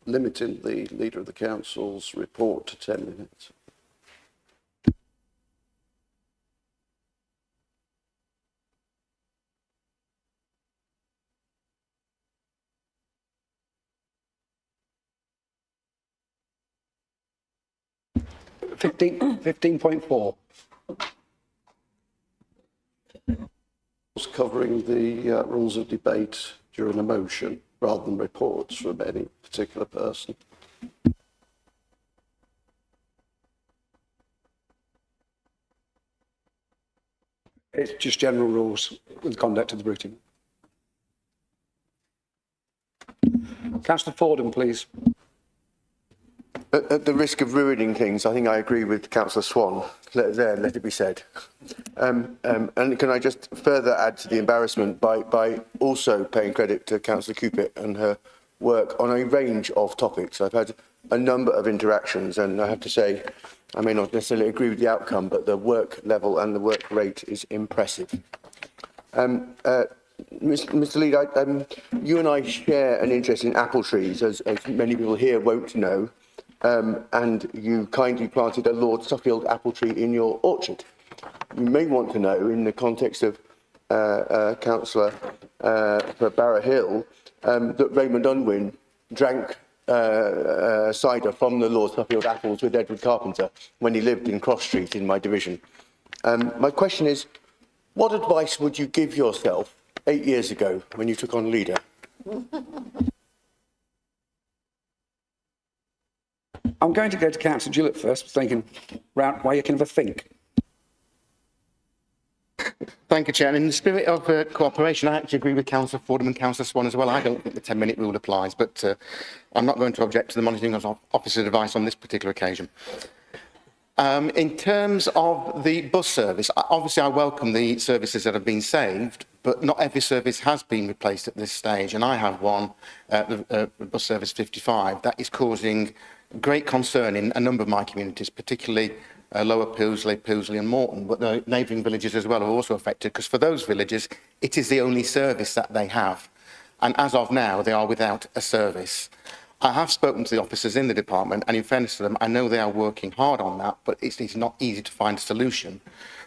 limiting the Leader of the Council's report to 10 minutes? Fifteen point 4. Covering the rules of debate during a motion rather than reports from any particular person. It's just general rules with conduct of the routing. Councillor Fordham, please. At the risk of ruining things, I think I agree with Councillor Swan. Let it be said. And can I just further add to the embarrassment by also paying credit to Councillor Cupid and her work on a range of topics. I've had a number of interactions, and I have to say, I may not necessarily agree with the outcome, but the work level and the work rate is impressive. Mr. Leader, you and I share an interest in apple trees, as many people here won't know. And you kindly planted a Lord Suffield apple tree in your orchard. You may want to know, in the context of Councillor for Barrow Hill, that Raymond Unwin drank cider from the Lord Suffield apples with Edward Carpenter when he lived in Cross Street in my division. My question is, what advice would you give yourself 8 years ago when you took on Leader? I'm going to go to Councillor Jewett first, thinking round why you can have a think. Thank you, Chair. And in the spirit of cooperation, I actually agree with Councillor Fordham and Councillor Swan as well. I don't think the 10-minute rule applies, but I'm not going to object to the monitoring officer's advice on this particular occasion. In terms of the bus service, obviously I welcome the services that have been saved, but not every service has been replaced at this stage. And I have one, the bus service 55, that is causing great concern in a number of my communities, particularly Lower Pillesley and Morton, but the neighbouring villages as well are also affected, because for those villages, it is the only service that they have. And as of now, they are without a service. I have spoken to the officers in the department, and in fairness to them, I know they are working hard on that, but it's not easy to find a solution.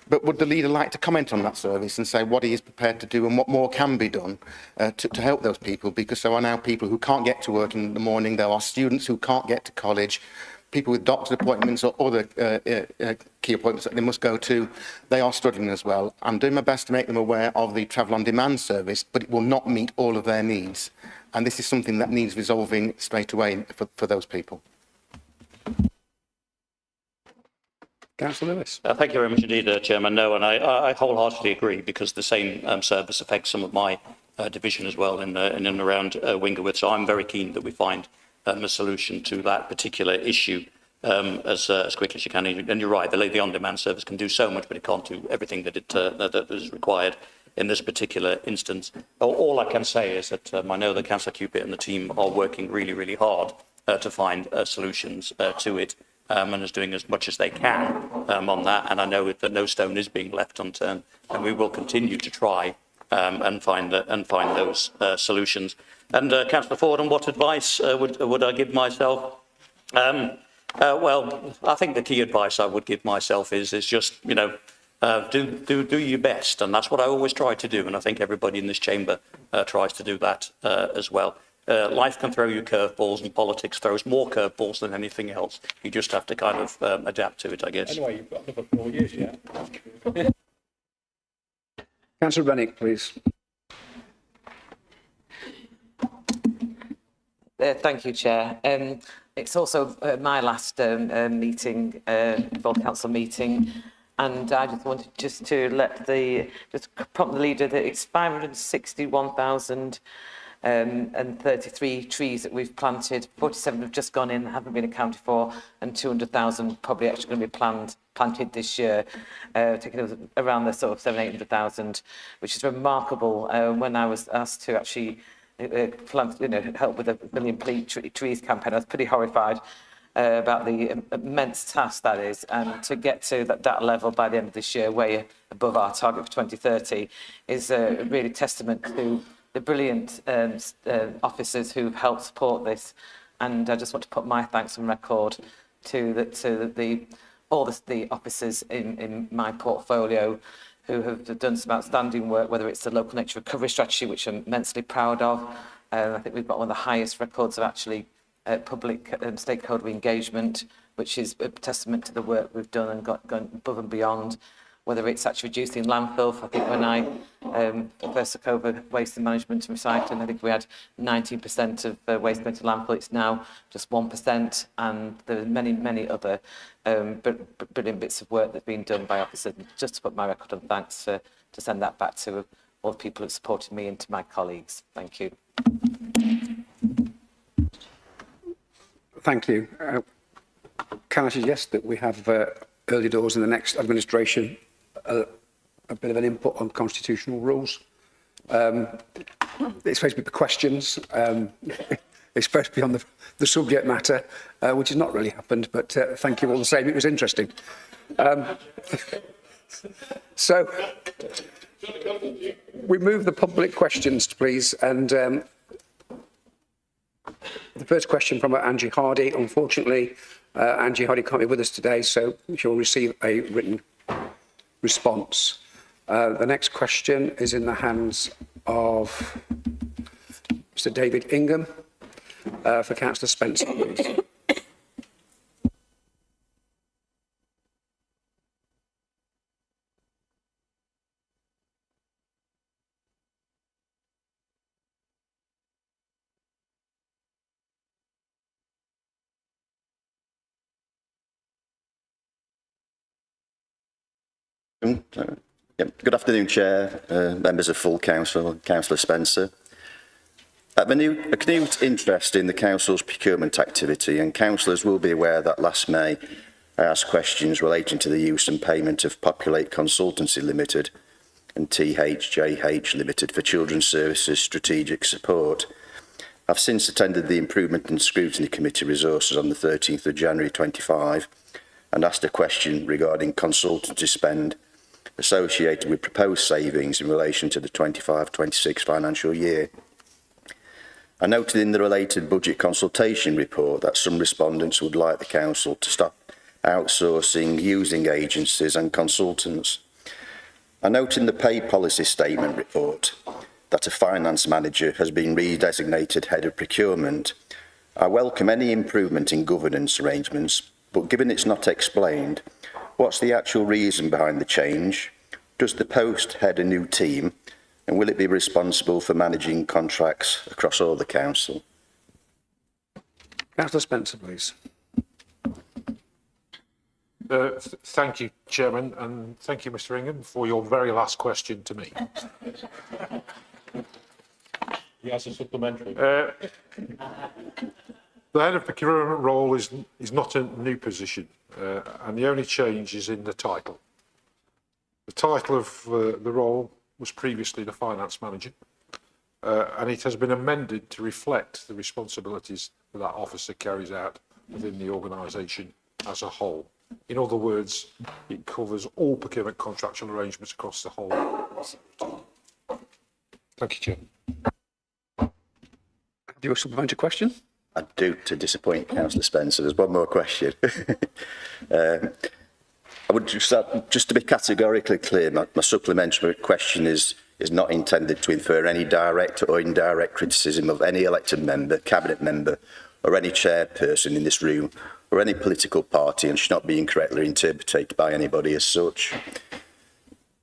But would the leader like to comment on that service and say what he is prepared to do and what more can be done to help those people? Because there are now people who can't get to work in the morning, there are students who can't get to college, people with doctor's appointments or other key appointments that they must go to, they are struggling as well. I'm doing my best to make them aware of the travel on demand service, but it will not meet all of their needs. and this is something that needs resolving straight away for those people. Councillor Lewis. Thank you very much indeed, Chairman. No, and I wholeheartedly agree, because the same service affects some of my division as well in and around Wingerworth. So I'm very keen that we find a solution to that particular issue as quickly as you can. And you're right, the on-demand service can do so much, but it can't do everything that that is required in this particular instance. All I can say is that I know that Councillor Cupid and the team are working really, really hard to find solutions to it. And is doing as much as they can on that. And I know that no stone is being left unturned, and we will continue to try and find those solutions. And Councillor Ford, what advice would I give myself? Well, I think the key advice I would give myself is just, you know, do your best, and that's what I always try to do. And I think everybody in this chamber tries to do that as well. Life can throw you curveballs, and politics throws more curveballs than anything else. You just have to kind of adapt to it, I guess. Anyway, you've got another 4 years, yeah. Councillor Rennick, please. Thank you, Chair. It's also my last meeting, full council meeting, and I just wanted to let prompt the leader that it's 561,000 and 33 trees that we've planted. 47 have just gone in, haven't been accounted for, and 200,000 probably actually going to be planted this year, taking us around the sort of 800,000, which is remarkable. When I was asked to actually plant, help with the Million Trees campaign, I was pretty horrified about the immense task that is, and to get to that level by the end of this year, way above our target for 2030, is really testament to the brilliant officers who've helped support this. And I just want to put my thanks on record to all the officers in my portfolio who have done some outstanding work, whether it's the local nature recovery strategy, which I'm immensely proud of. I think we've got one of the highest records of actually public stakeholder engagement, which is a testament to the work we've done and gone above and beyond. Whether it's actually reducing landfill. I think when I first took over waste and management and recycling, I think we had 19% of waste going to landfill. It's now just 1%, and there are many, many other brilliant bits of work that's been done by officers. Just to put my record on thanks to send that back to all the people who supported me and to my colleagues. Thank you. Thank you. Can I suggest that we have early doors in the next administration a bit of an input on constitutional rules? It's supposed to be the questions. It's supposed to be on the subject matter, which has not really happened, but thank you all the same. It was interesting. So we move the public questions, please. And the first question from Angie Hardy. Unfortunately, Angie Hardy can't be with us today, so she'll receive a written response. The next question is in the hands of Mr. David Ingham for Councillor Spencer, please. Good afternoon, Chair, members of full council, Councillor Spencer. I've been a acute interest in the council's procurement activity, and councillors will be aware that last May I asked questions relating to the use and payment of Populate Consultancy Limited and THJH Limited for Children's Services Strategic Support. I've since attended the Improvement and Scrutiny Committee resources on the 13th of January 25 and asked a question regarding consultancy spend associated with proposed savings in relation to the 25-26 financial year. I noted in the related budget consultation report that some respondents would like the council to stop outsourcing, using agencies and consultants. I note in the pay policy statement report that a finance manager has been redesignated head of procurement. I welcome any improvement in governance arrangements, but given it's not explained, what's the actual reason behind the change? Does the post head a new team? And will it be responsible for managing contracts across all the council? Councillor Spencer, please. Thank you, Chairman, and thank you, Mr Ingham, for your very last question to me. He has a supplementary. The head of procurement role is not a new position, and the only change is in the title. The title of the role was previously the finance manager, and it has been amended to reflect the responsibilities that that officer carries out within the organisation as a whole. In other words, it covers all procurement contractual arrangements across the whole. Thank you, Chair. Do you have a supplementary question? I do, to disappoint Councillor Spencer. There's one more question. I would just to be categorically clear, my supplementary question is not intended to infer any direct or indirect criticism of any elected member, cabinet member, or any chairperson in this room, or any political party, and should not be incorrectly interpreted by anybody as such.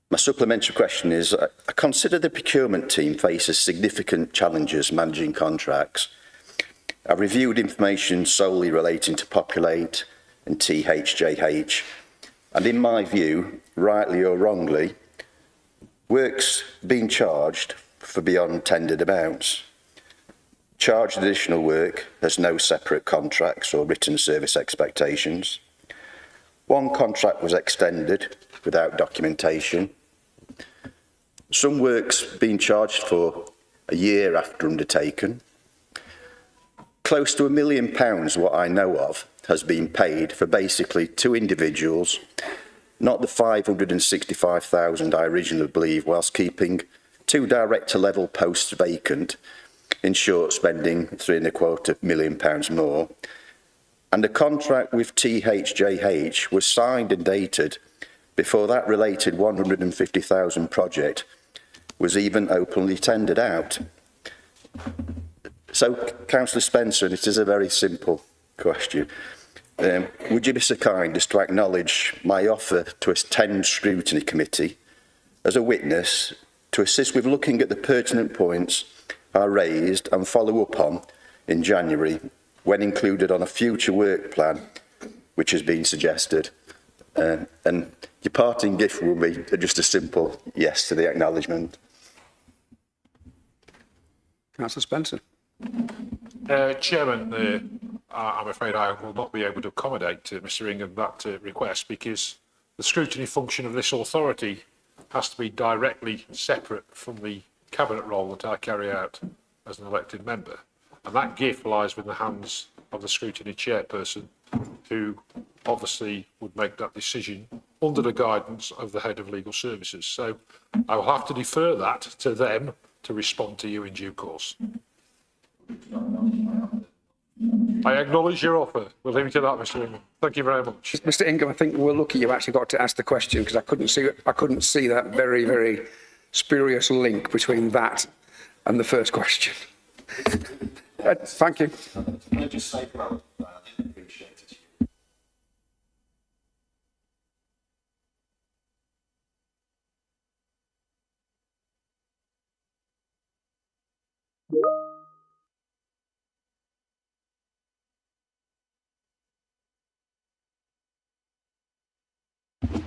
My supplementary question is, I consider the procurement team faces significant challenges managing contracts. I've reviewed information solely relating to Populate and THJH, and in my view, rightly or wrongly, work's being charged for beyond tendered amounts. Charged additional work has no separate contracts or written service expectations. One contract was extended without documentation. Some work's been charged for a year after undertaken. Close to £1 million, what I know of, has been paid for basically 2 individuals, not the 565,000 I originally believed, whilst keeping 2 director level posts vacant, in short, spending £3.25 million more. And the contract with THJH was signed and dated before that related 150,000 project was even openly tendered out. So, Councillor Spencer, and it is a very simple question, would you be so kind as to acknowledge my offer to attend scrutiny committee as a witness to assist with looking at the pertinent points I raised and follow up on in January when included on a future work plan which has been suggested? And your parting gift will be just a simple yes to the acknowledgement. Councillor Spencer. Chairman, I'm afraid I will not be able to accommodate Mr Ingham that request, because the scrutiny function of this authority has to be directly separate from the cabinet role that I carry out as an elected member. And that gift lies within the hands of the scrutiny chairperson, who obviously would make that decision under the guidance of the head of legal services. So I will have to defer that to them to respond to you in due course. I acknowledge your offer. We'll leave it to that, Mr Ingham. Thank you very much. Mr Ingham, I think we're lucky you actually got to ask the question, because I couldn't see that very, very spurious link between that and the first question. Thank you. Can I just say, well, I appreciate it.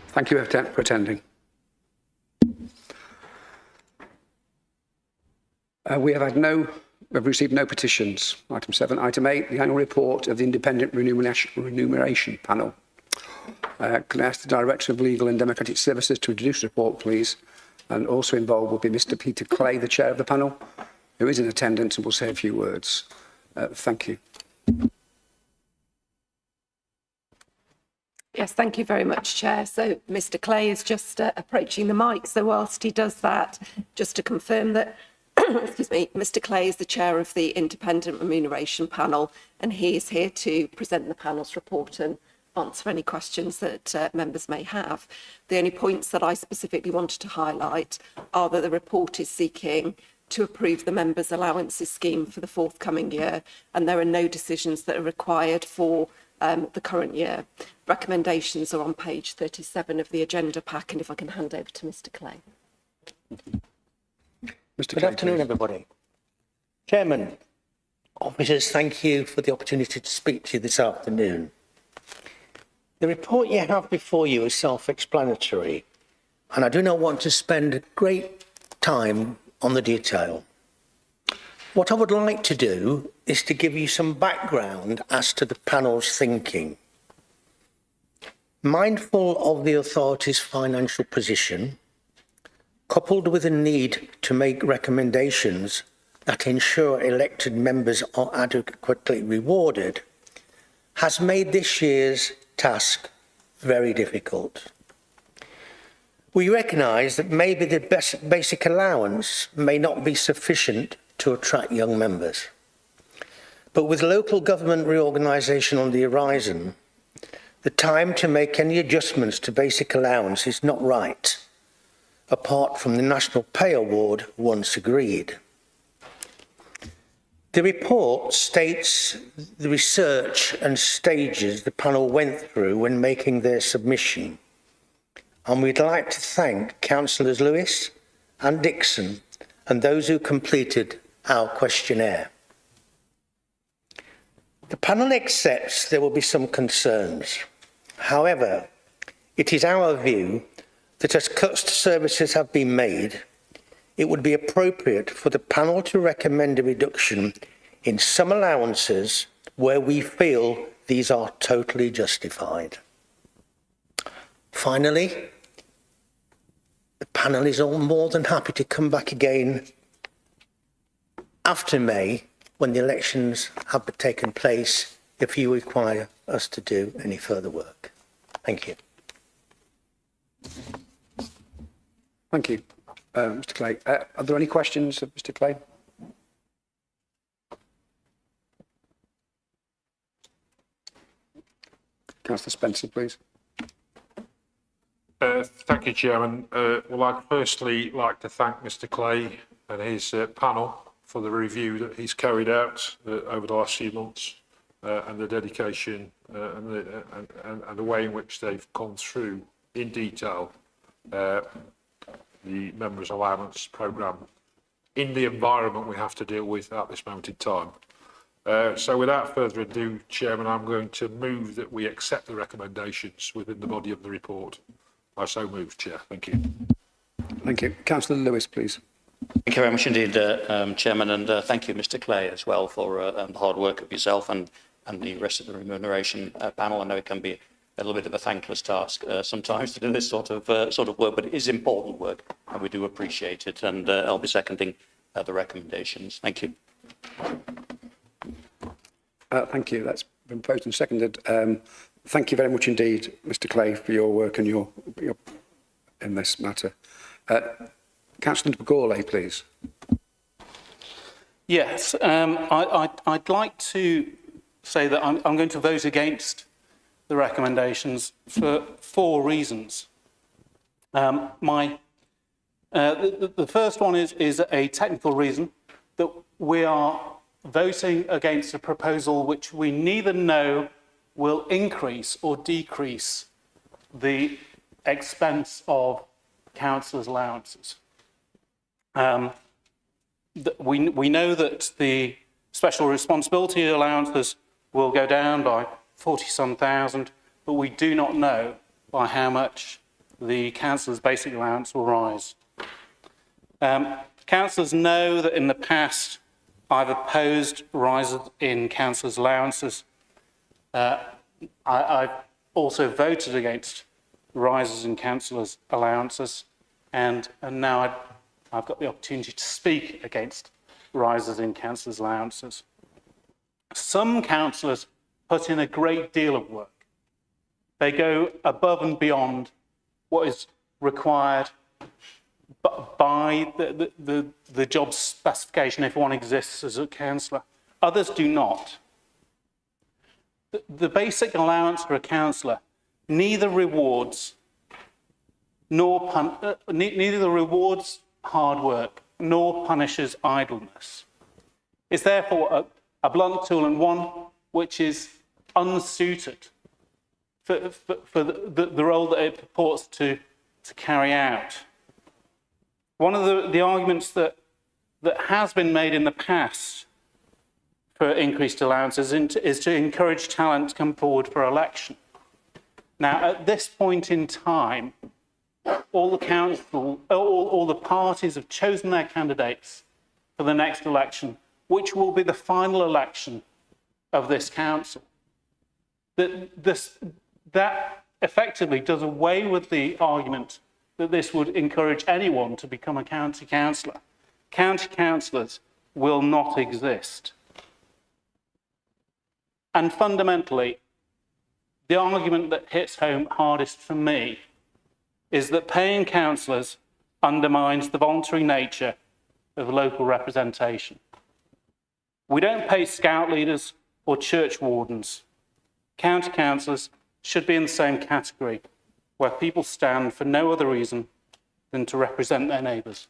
Thank you for attending. We've received no petitions. Item 7. Item 8, the annual report of the Independent Remuneration Panel. Can I ask the Director of Legal and Democratic Services to introduce the report, please? And also involved will be Mr Peter Clay, the Chair of the panel, who is in attendance and will say a few words. Thank you. Yes, thank you very much, Chair. So Mr Clay is just approaching the mic. So whilst he does that, just to confirm that, excuse me, Mr Clay is the Chair of the Independent Remuneration Panel, and he is here to present the panel's report and answer any questions that members may have. The only points that I specifically wanted to highlight are that the report is seeking to approve the members' allowances scheme for the forthcoming year, and there are no decisions that are required for the current year. Recommendations are on page 37 of the agenda pack, and if I can hand over to Mr Clay. Mr. Good Clay, afternoon, please. everybody. Chairman, officers, thank you for the opportunity to speak to you this afternoon. The report you have before you is self-explanatory, and I do not want to spend great time on the detail. What I would like to do is to give you some background as to the panel's thinking. Mindful of the authority's financial position, coupled with a need to make recommendations that ensure elected members are adequately rewarded, has made this year's task very difficult. We recognise that maybe the basic allowance may not be sufficient to attract young members. But with local government reorganisation on the horizon, the time to make any adjustments to basic allowance is not right, apart from the National Pay Award once agreed. The report states the research and stages the panel went through when making their submission, and we'd like to thank Councillors Lewis and Dixon and those who completed our questionnaire. The panel accepts there will be some concerns. However, it is our view that as cuts to services have been made, it would be appropriate for the panel to recommend a reduction in some allowances where we feel these are totally justified. Finally, the panel is all more than happy to come back again after May, when the elections have taken place, if you require us to do any further work. Thank you. Thank you, Mr. Clay. Are there any questions of Mr. Clay? Councillor Spencer, please. Thank you, Chairman. Well, I'd firstly like to thank Mr. Clay and his panel for the review that he's carried out over the last few months and the dedication and the way in which they've gone through in detail the members' allowance programme in the environment we have to deal with at this moment in time. So without further ado, Chairman, I'm going to move that we accept the recommendations within the body of the report. I so move, Chair. Thank you. Thank you. Councillor Lewis, please. Thank you very much indeed, Chairman, and thank you, Mr. Clay, as well, for the hard work of yourself and the rest of the remuneration panel. I know it can be a little bit of a thankless task sometimes to do this sort of work, but it is important work, and we do appreciate it. And I'll be seconding the recommendations. Thank you. Thank you. That's been proposed and seconded. Thank you very much indeed, Mr. Clay, for your work and your in this matter. Councillor Gourlay, please. Yes, I'd like to say that I'm going to vote against the recommendations for 4 reasons. The first one is a technical reason, that we are voting against a proposal which we neither know will increase or decrease the expense of councillors' allowances. We know that the special responsibility allowances will go down by 40-some thousand, but we do not know by how much the councillors' basic allowance will rise. Councillors know that in the past I've opposed rises in councillors' allowances. I've also voted against rises in councillors' allowances, and now I've got the opportunity to speak against rises in councillors' allowances. Some councillors put in a great deal of work. They go above and beyond what is required by the job specification if one exists as a councillor. Others do not. The basic allowance for a councillor neither rewards hard work nor punishes idleness. It's therefore a blunt tool, and one which is unsuited for the role that it purports to carry out. One of the arguments that that has been made in the past for increased allowances is to encourage talent to come forward for election. Now, at this point in time, all the parties have chosen their candidates for the next election, which will be the final election of this council. That effectively does away with the argument that this would encourage anyone to become a county councillor. County councillors will not exist. And fundamentally, the argument that hits home hardest for me is that paying councillors undermines the voluntary nature of local representation. We don't pay scout leaders or church wardens. County councillors should be in the same category, where people stand for no other reason than to represent their neighbours.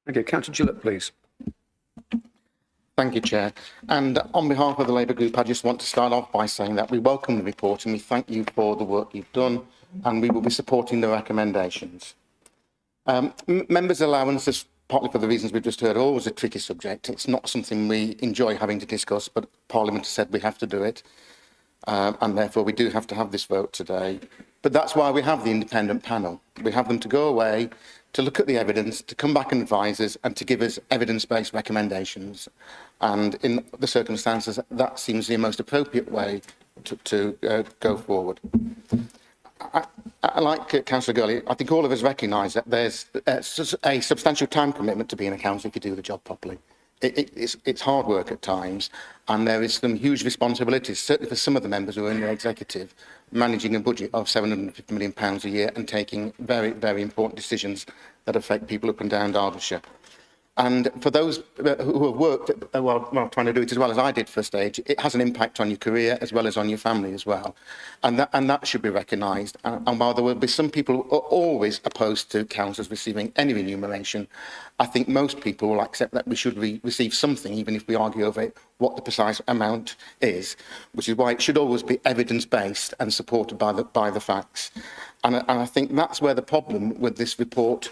Thank you. Councillor Gillett, please. Thank you, Chair. And on behalf of the Labour Group, I just want to start off by saying that we welcome the report and we thank you for the work you've done, and we will be supporting the recommendations. Members' allowances, partly for the reasons we've just heard, are always a tricky subject. It's not something we enjoy having to discuss, but Parliament has said we have to do it. And therefore we do have to have this vote today. But that's why we have the independent panel. We have them to go away, to look at the evidence, to come back and advise us, and to give us evidence-based recommendations. And in the circumstances, that seems the most appropriate way to go forward. Like Councillor Gurley, I think all of us recognise that there's a substantial time commitment to being a councillor if you do the job properly. It's hard work at times, and there is some huge responsibilities, certainly for some of the members who are in the executive, managing a budget of £750 million a year and taking very, very important decisions that affect people up and down Derbyshire. And for those who have worked, while trying to do it as well as I did for a stage, it has an impact on your career as well as on your family as well. And that should be recognised. And while there will be some people who are always opposed to councillors receiving any remuneration, I think most people will accept that we should receive something, even if we argue over what the precise amount is, which is why it should always be evidence-based and supported by the facts. And I think that's where the problem with this report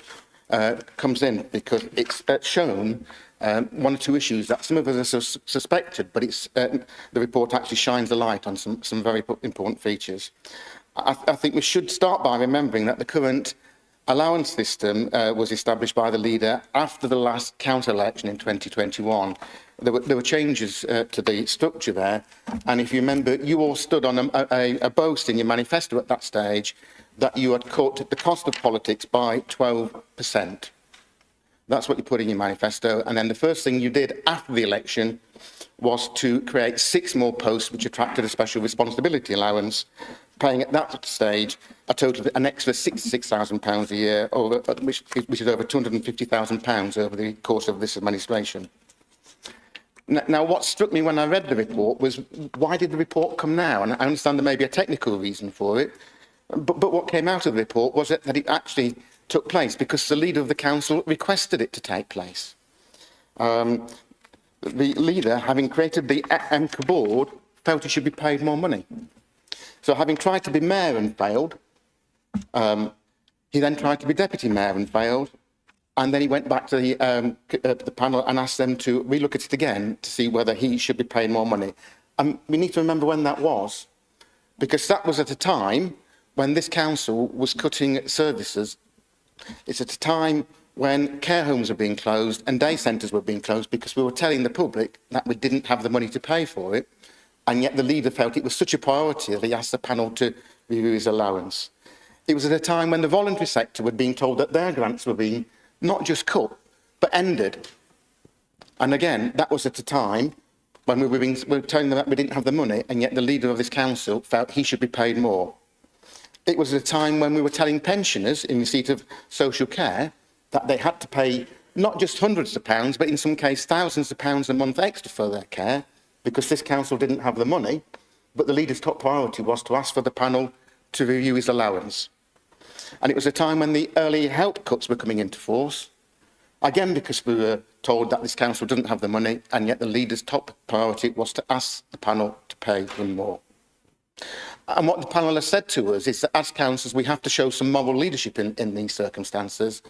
comes in, because it's shown one or two issues that some of us have suspected, but the report actually shines a light on some very important features. I think we should start by remembering that the current allowance system was established by the leader after the last council election in 2021. There were changes to the structure there, and if you remember, you all stood on a boast in your manifesto at that stage that you had cut the cost of politics by 12%. That's what you put in your manifesto. And then the first thing you did after the election was to create 6 more posts, which attracted a special responsibility allowance, paying at that stage a total of an extra £66,000 a year, which is over £250,000 over the course of this administration. Now, what struck me when I read the report was, why did the report come now? And I understand there may be a technical reason for it, but what came out of the report was that it actually took place because the leader of the council requested it to take place. The leader, having created the MCA board, felt he should be paid more money. So having tried to be mayor and failed, he then tried to be deputy mayor and failed, and then he went back to the panel and asked them to relook at it again to see whether he should be paid more money. And we need to remember when that was, because that was at a time when this council was cutting services. It's at a time when care homes were being closed and day centres were being closed because we were telling the public that we didn't have the money to pay for it, and yet the leader felt it was such a priority that he asked the panel to review his allowance. It was at a time when the voluntary sector were being told that their grants were being not just cut, but ended. And again, that was at a time when we were telling them that we didn't have the money, and yet the leader of this council felt he should be paid more. It was at a time when we were telling pensioners in receipt of social care that they had to pay not just hundreds of pounds, but in some cases thousands of pounds a month extra for their care, because this council didn't have the money, but the leader's top priority was to ask for the panel to review his allowance. And it was a time when the early help cuts were coming into force, again because we were told that this council doesn't have the money, and yet the leader's top priority was to ask the panel to pay him more. And what the panel has said to us is that as councillors, we have to show some moral leadership in these circumstances.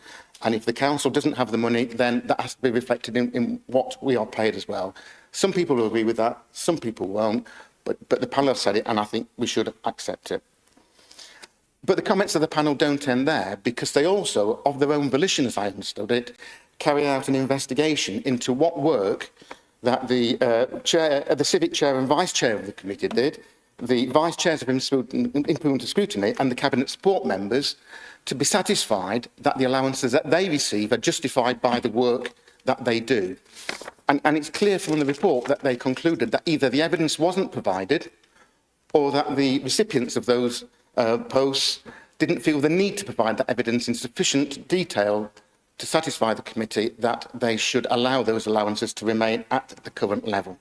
And if the council doesn't have the money, then that has to be reflected in what we are paid as well. Some people will agree with that, some people won't, but the panel have said it, and I think we should accept it. But the comments of the panel don't end there, because they also, of their own volition, as I understood it, carry out an investigation into what work that the civic chair and vice chair of the committee did, the vice chairs of implemented scrutiny and the cabinet support members, to be satisfied that the allowances that they receive are justified by the work that they do. And it's clear from the report that they concluded that either the evidence wasn't provided or that the recipients of those posts didn't feel the need to provide that evidence in sufficient detail to satisfy the committee that they should allow those allowances to remain at the current level.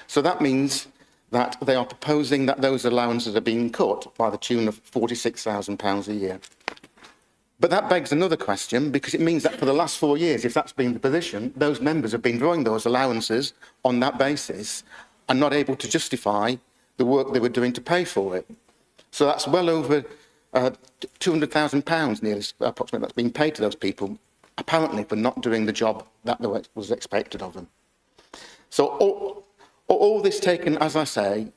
So that means that they are proposing that those allowances are being cut by the tune of £46,000 a year. But that begs another question, because it means that for the last 4 years, if that's been the position, those members have been drawing those allowances on that basis and not able to justify the work they were doing to pay for it. So that's well over £200,000 nearly approximately that's being paid to those people, apparently for not doing the job that was expected of them. So all this taken, as I say,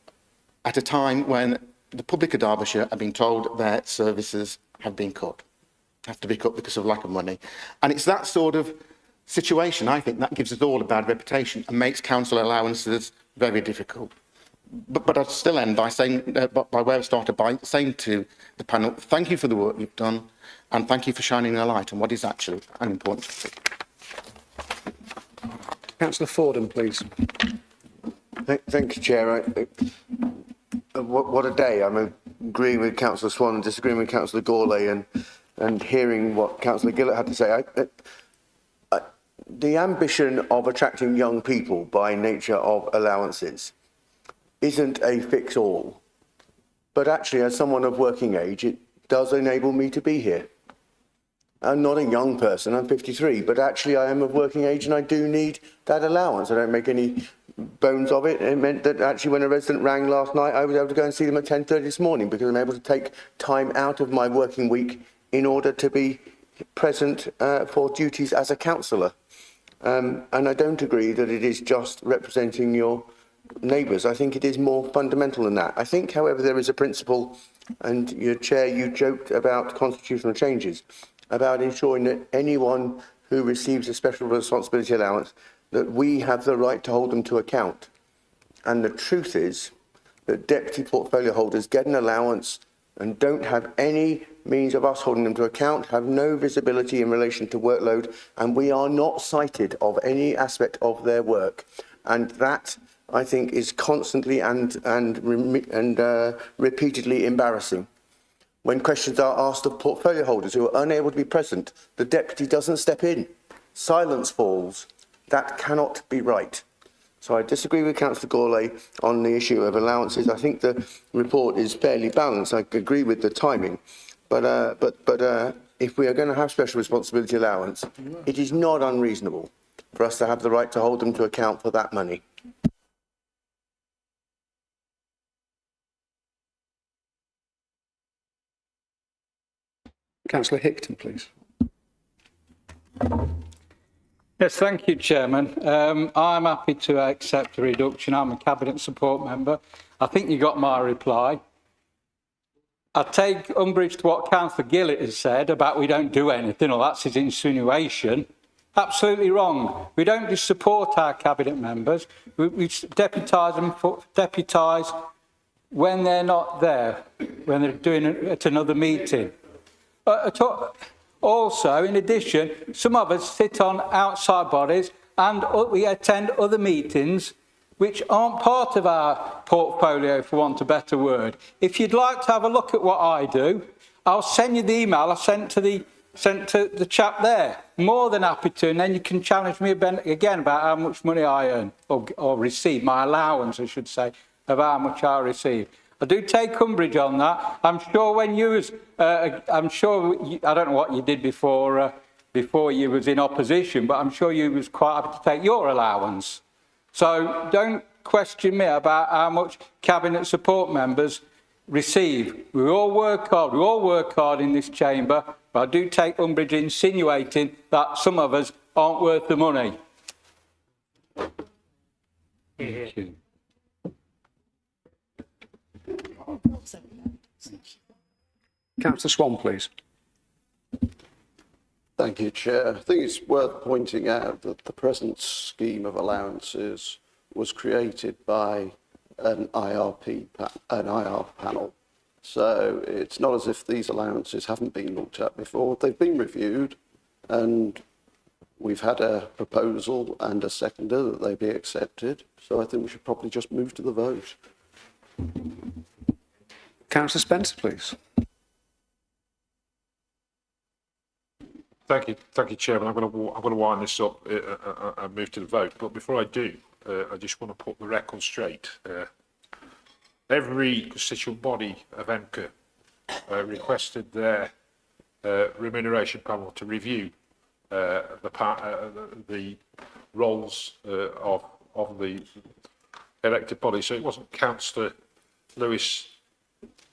at a time when the public of Derbyshire have been told their services have been cut, have to be cut because of lack of money. And it's that sort of situation, I think, that gives us all a bad reputation and makes council allowances very difficult. But I'd still end by saying, by where I started, by saying to the panel, thank you for the work you've done, and thank you for shining a light on what is actually an important topic. Councillor Fordham, please. Thank you, Chair. What a day. I'm agreeing with Councillor Swan and disagreeing with Councillor Gourlay and hearing what Councillor Gillett had to say. The ambition of attracting young people by nature of allowances isn't a fix-all. But actually, as someone of working age, it does enable me to be here. I'm not a young person, I'm 53, but actually I am of working age and I do need that allowance. I don't make any bones of it. It meant that actually when a resident rang last night, I was able to go and see them at 10:30 this morning because I'm able to take time out of my working week in order to be present for duties as a councillor. And I don't agree that it is just representing your neighbours. I think it is more fundamental than that. I think, however, there is a principle, and your Chair, you joked about constitutional changes, about ensuring that anyone who receives a special responsibility allowance, that we have the right to hold them to account. And the truth is that deputy portfolio holders get an allowance and don't have any means of us holding them to account, have no visibility in relation to workload, and we are not cited of any aspect of their work. And that, I think, is constantly and repeatedly embarrassing. When questions are asked of portfolio holders who are unable to be present, the deputy doesn't step in. Silence falls. That cannot be right. So I disagree with Councillor Gourlay on the issue of allowances. I think the report is fairly balanced. I agree with the timing. But if we are going to have special responsibility allowance, it is not unreasonable for us to have the right to hold them to account for that money. Councillor Hickton, please. Yes, thank you, Chairman. I'm happy to accept a reduction. I'm a Cabinet support member. I think you got my reply. I take umbrage to what Councillor Gillett has said about we don't do anything, or that's his insinuation. Absolutely wrong. We don't just support our Cabinet members. We deputise them, deputise when they're not there, when they're doing it at another meeting. Also, in addition, some of us sit on outside bodies and we attend other meetings which aren't part of our portfolio, for want of a better word. If you'd like to have a look at what I do, I'll send you the email I sent to the chap there. More than happy to, and then you can challenge me again about how much money I earn, or receive, my allowance, I should say, of how much I receive. I do take umbrage on that. I'm sure when you was, I don't know what you did before you was in opposition, but I'm sure you was quite happy to take your allowance. So don't question me about how much cabinet support members receive. We all work hard in this chamber, but I do take umbrage insinuating that some of us aren't worth the money. Thank you. Councillor Swan, please. Thank you, Chair. I think it's worth pointing out that the present scheme of allowances was created by an IR panel. So it's not as if these allowances haven't been looked at before. They've been reviewed, and we've had a proposal and a seconder that they be accepted. So I think we should probably just move to the vote. Councillor Spencer, please. Thank you, Chairman. I'm going to wind this up and move to the vote. But before I do, I just want to put the record straight. Every constituent body of MCA requested their remuneration panel to review the roles of the elected body. So it wasn't Councillor Lewis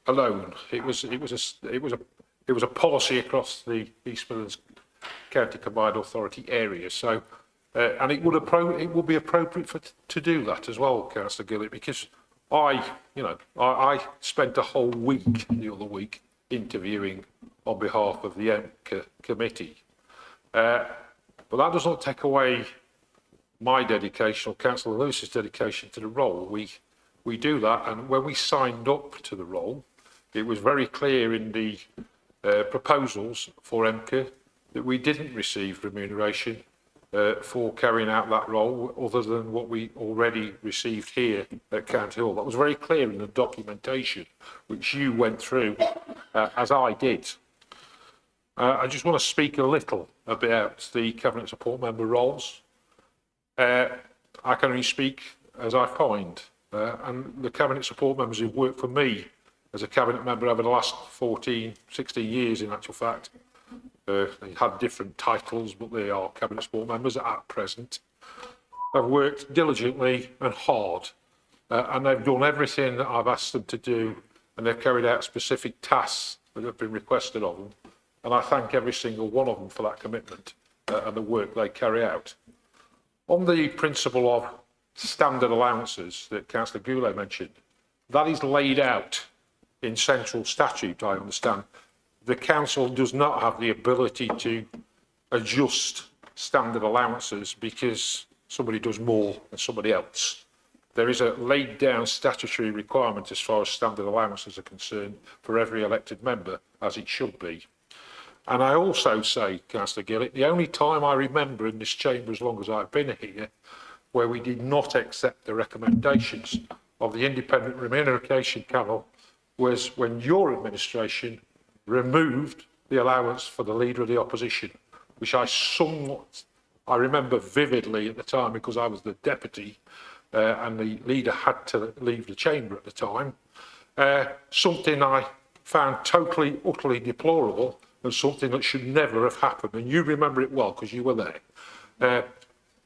alone. It was a policy across the East Midlands County Combined Authority area. So, and it would be appropriate to do that as well, Councillor Gillett, because I spent a whole week the other week interviewing on behalf of the MCA committee. But that does not take away my dedication or Councillor Lewis's dedication to the role. We do that, and when we signed up to the role, it was very clear in the proposals for MCA that we didn't receive remuneration for carrying out that role other than what we already received here at County Hall. That was very clear in the documentation which you went through as I did. I just want to speak a little about the Cabinet Support Member roles. I can only speak as I find, and the Cabinet Support Members who've worked for me as a Cabinet Member over the last 14, 16 years in actual fact, they had different titles, but they are Cabinet Support Members at present, have worked diligently and hard, and they've done everything that I've asked them to do, and they've carried out specific tasks that have been requested of them, and I thank every single one of them for that commitment and the work they carry out. On the principle of standard allowances that Councillor Goulet mentioned, that is laid out in central statute, I understand. The council does not have the ability to adjust standard allowances because somebody does more than somebody else. There is a laid down statutory requirement as far as standard allowances are concerned for every elected member, as it should be. And I also say, Councillor Gillett, the only time I remember in this chamber as long as I've been here where we did not accept the recommendations of the Independent Remuneration Panel was when your administration removed the allowance for the Leader of the Opposition, which I remember vividly at the time because I was the deputy and the leader had to leave the chamber at the time. Something I found totally, utterly deplorable and something that should never have happened. And you remember it well because you were there.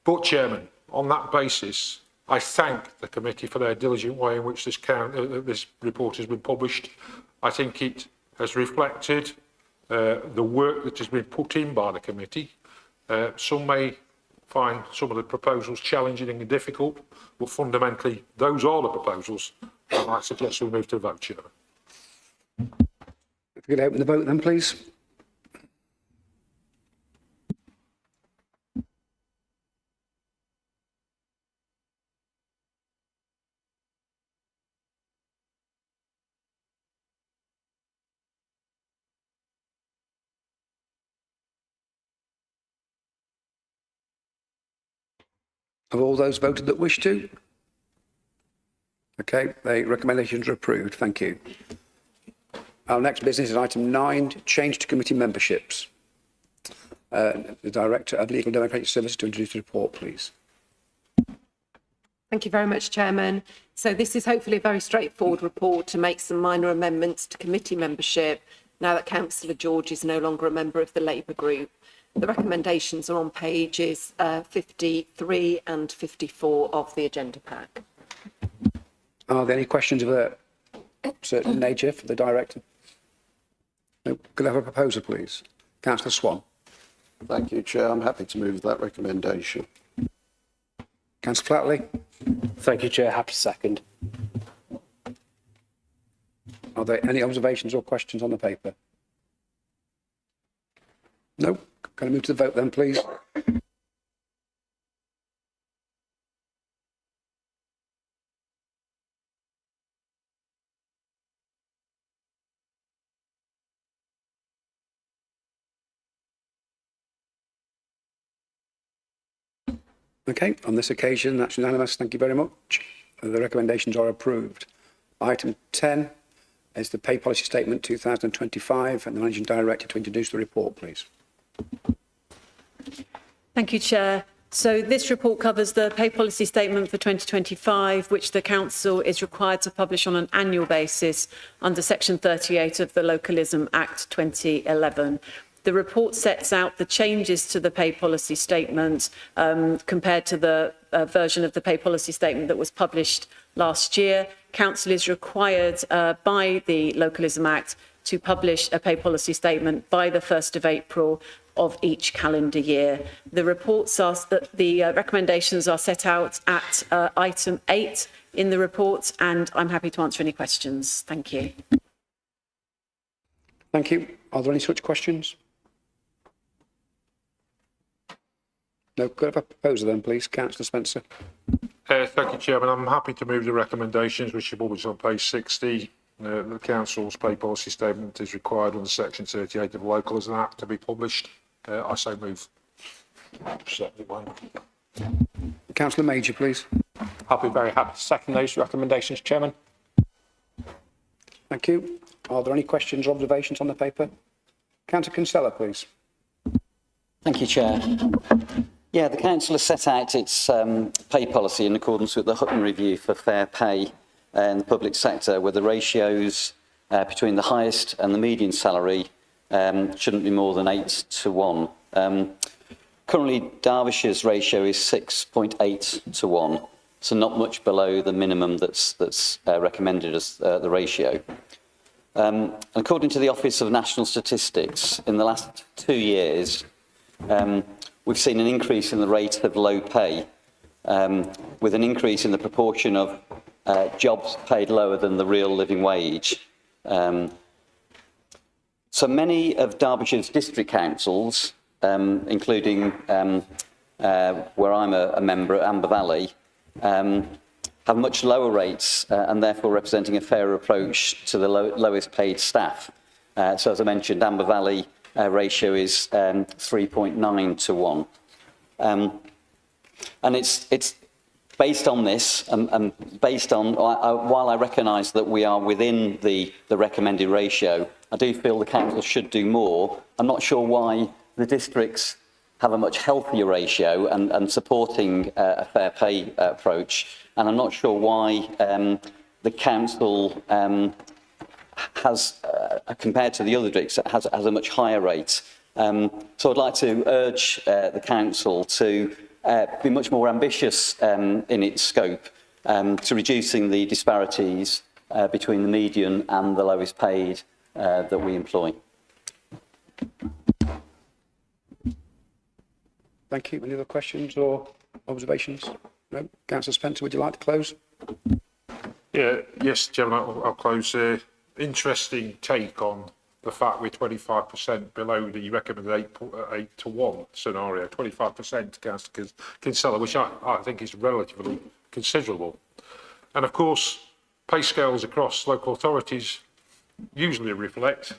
But, Chairman, on that basis, I thank the committee for their diligent way in which this report has been published. I think it has reflected the work that has been put in by the committee. Some may find some of the proposals challenging and difficult, but fundamentally those are the proposals, and I suggest we move to the vote, Chairman. If you could open the vote then, please. Have all those voted that wish to? Okay, the recommendations are approved. Thank you. Our next business is item 9, change to committee memberships. The Director of Legal and Democratic Services to introduce the report, please. Thank you very much, Chairman. So this is hopefully a very straightforward report to make some minor amendments to committee membership now that Councillor George is no longer a member of the Labour group. The recommendations are on pages 53 and 54 of the agenda pack. Are there any questions of a certain nature for the director? No. Could I have a proposer, please? Councillor Swan. Thank you, Chair. I'm happy to move that recommendation. Councillor Flatley. Thank you, Chair. Happy to second. Are there any observations or questions on the paper? No. Can I move to the vote then, please? Okay, on this occasion, that's unanimous. Thank you very much. The recommendations are approved. Item 10 is the Pay Policy Statement 2025, and the Managing Director to introduce the report, please. Thank you, Chair. So this report covers the Pay Policy Statement for 2025, which the Council is required to publish on an annual basis under Section 38 of the Localism Act 2011. The report sets out the changes to the Pay Policy Statement compared to the version of the Pay Policy Statement that was published last year. Council is required by the Localism Act to publish a Pay Policy Statement by the 1st of April of each calendar year. The reports are the recommendations are set out at item 8 in the report, and I'm happy to answer any questions. Thank you. Thank you. Are there any such questions? No. Could I have a proposer then, please? Councillor Spencer. Thank you, Chairman. I'm happy to move the recommendations which are published on page 60. The Council's Pay Policy Statement is required under Section 38 of the Localism Act to be published. I so move. Councillor Major, please. I'll be very happy to second those recommendations, Chairman. Thank you. Are there any questions or observations on the paper? Councillor Kinsella, please. Thank you, Chair. Yeah, the Council has set out its pay policy in accordance with the Hutton Review for fair pay in the public sector, where the ratios between the highest and the median salary shouldn't be more than 8 to 1. Currently, Derbyshire's ratio is 6.8 to 1, so not much below the minimum that's recommended as the ratio. According to the Office of National Statistics, in the last 2 years, we've seen an increase in the rate of low pay, with an increase in the proportion of jobs paid lower than the real living wage. So many of Derbyshire's district councils, including where I'm a member at Amber Valley, have much lower rates and therefore representing a fairer approach to the lowest paid staff. So as I mentioned, Amber Valley ratio is 3.9 to 1. And it's based on this, and based on, while I recognise that we are within the recommended ratio, I do feel the council should do more. I'm not sure why the districts have a much healthier ratio and supporting a fair pay approach, and I'm not sure why the council has, compared to the other districts, has a much higher rate. So I'd like to urge the council to be much more ambitious in its scope to reducing the disparities between the median and the lowest paid that we employ. Thank you. Any other questions or observations? No. Councillor Spencer, would you like to close? Yeah, yes, Chairman, I'll close. Interesting take on the fact we're 25% below the recommended 8 to 1 scenario, 25%, Councillor Kinsella, which I think is relatively considerable. And of course, pay scales across local authorities usually reflect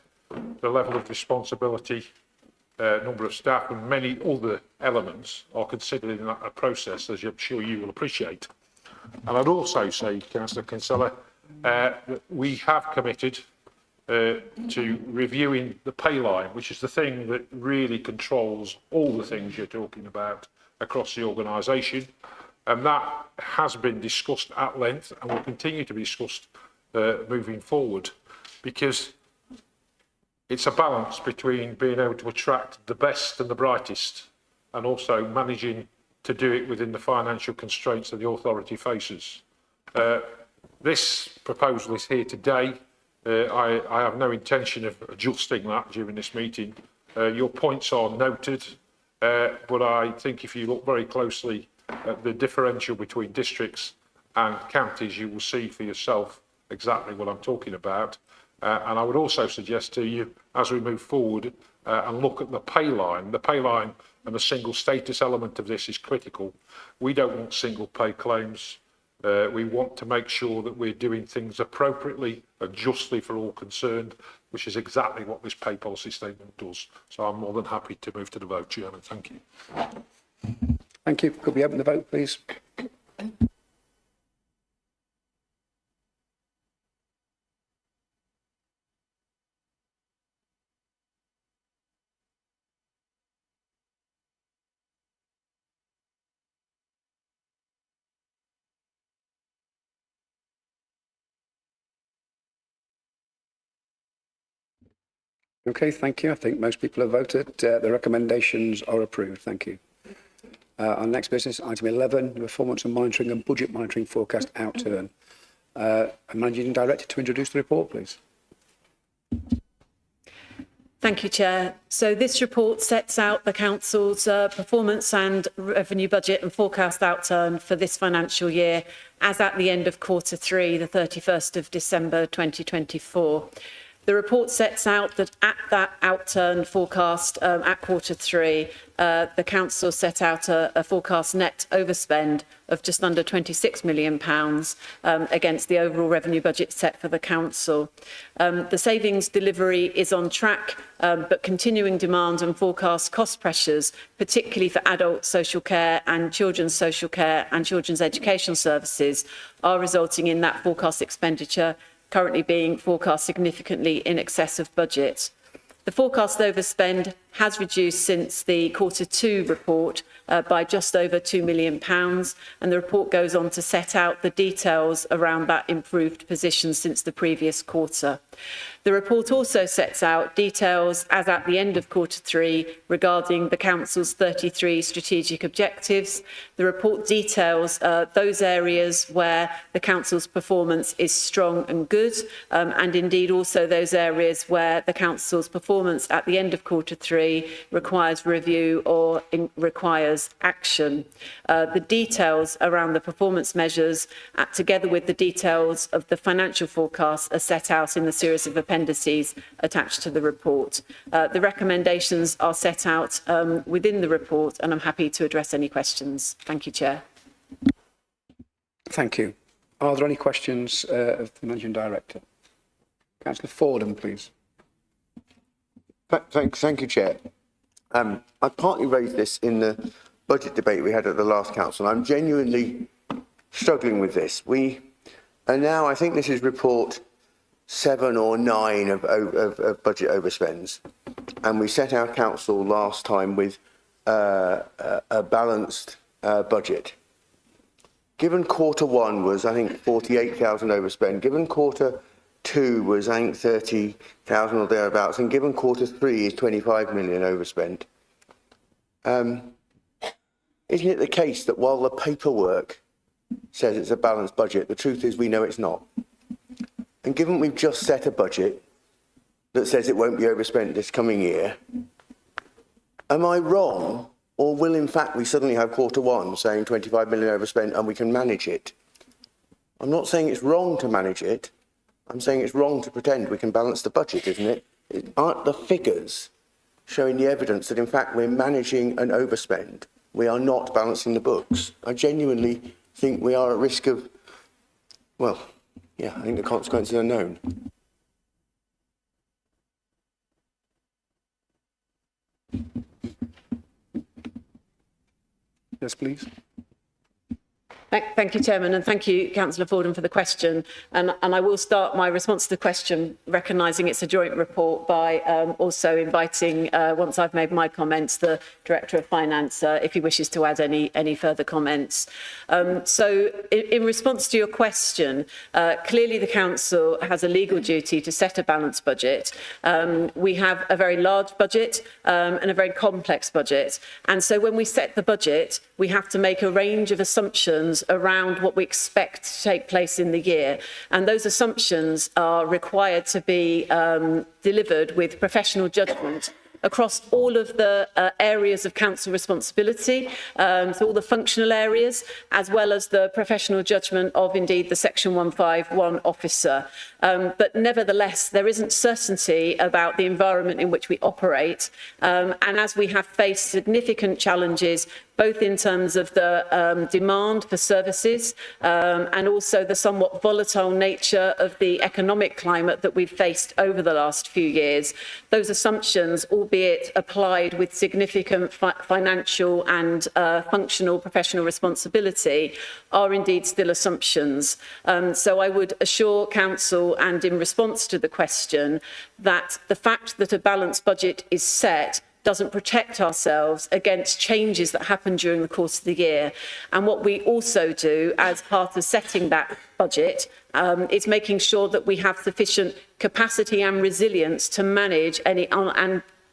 the level of responsibility, number of staff, and many other elements are considered in that process, as I'm sure you will appreciate. And I'd also say, Councillor Kinsella, that we have committed to reviewing the pay line, which is the thing that really controls all the things you're talking about across the organisation. And that has been discussed at length and will continue to be discussed moving forward, because it's a balance between being able to attract the best and the brightest and also managing to do it within the financial constraints that the authority faces. This proposal is here today. I have no intention of adjusting that during this meeting. Your points are noted, but I think if you look very closely at the differential between districts and counties, you will see for yourself exactly what I'm talking about. And I would also suggest to you, as we move forward and look at the pay line and the single status element of this is critical. We don't want single pay claims. We want to make sure that we're doing things appropriately and justly for all concerned, which is exactly what this pay policy statement does. So I'm more than happy to move to the vote, Chairman. Thank you. Thank you. Could we open the vote, please? Okay, thank you. I think most people have voted. The recommendations are approved. Thank you. Our next business, item 11, the performance and monitoring and budget monitoring forecast outturn. Managing Director to introduce the report, please. Thank you, Chair. So this report sets out the Council's performance and revenue budget and forecast outturn for this financial year as at the end of Q3, the 31st of December 2024. The report sets out that at that outturn forecast at Q3, the Council set out a forecast net overspend of just under £26 million against the overall revenue budget set for the Council. The savings delivery is on track, but continuing demand and forecast cost pressures, particularly for adult social care and children's education services, are resulting in that forecast expenditure currently being forecast significantly in excess of budget. The forecast overspend has reduced since the Q2 report by just over £2 million, and the report goes on to set out the details around that improved position since the previous quarter. The report also sets out details as at the end of Q3 regarding the Council's 33 strategic objectives. The report details those areas where the Council's performance is strong and good, and indeed also those areas where the Council's performance at the end of Q3 requires review or requires action. The details around the performance measures, together with the details of the financial forecast, are set out in the series of appendices attached to the report. The recommendations are set out within the report, and I'm happy to address any questions. Thank you, Chair. Thank you. Are there any questions of the Managing Director? Councillor Fordham, please. Thank you, Chair. I partly raised this in the budget debate we had at the last council. I'm genuinely struggling with this. We are now, I think this is report 7 or 9 of budget overspends, and we set our council last time with a balanced budget. Given Q1 was, I think, 48,000 overspend, given Q2 was, I think, 30,000 or thereabouts, and given Q3 is 25 million overspent, isn't it the case that while the paperwork says it's a balanced budget, the truth is we know it's not? And given we've just set a budget that says it won't be overspent this coming year, am I wrong, or will in fact we suddenly have Q1 saying 25 million overspent and we can manage it? I'm not saying it's wrong to manage it. I'm saying it's wrong to pretend we can balance the budget, isn't it? Aren't the figures showing the evidence that in fact we're managing an overspend? We are not balancing the books. I genuinely think we are at risk of, well, yeah, I think the consequences are known. Yes, please. Thank you, Chairman, and thank you, Councillor Fordham, for the question. And I will start my response to the question recognising it's a joint report by also inviting, once I've made my comments, the Director of Finance, if he wishes to add any further comments. So in response to your question, clearly the Council has a legal duty to set a balanced budget. We have a very large budget and a very complex budget. And so when we set the budget, we have to make a range of assumptions assumptions around what we expect to take place in the year. And those assumptions are required to be delivered with professional judgment across all of the areas of council responsibility, so all the functional areas, as well as the professional judgment of indeed the Section 151 officer. But nevertheless, there isn't certainty about the environment in which we operate. And as we have faced significant challenges, both in terms of the demand for services and also the somewhat volatile nature of the economic climate that we've faced over the last few years, those assumptions, albeit applied with significant financial and functional professional responsibility, are indeed still assumptions. So I would assure Council, and in response to the question, that the fact that a balanced budget is set doesn't protect ourselves against changes that happen during the course of the year. And what we also do as part of setting that budget is making sure that we have sufficient capacity and resilience to manage any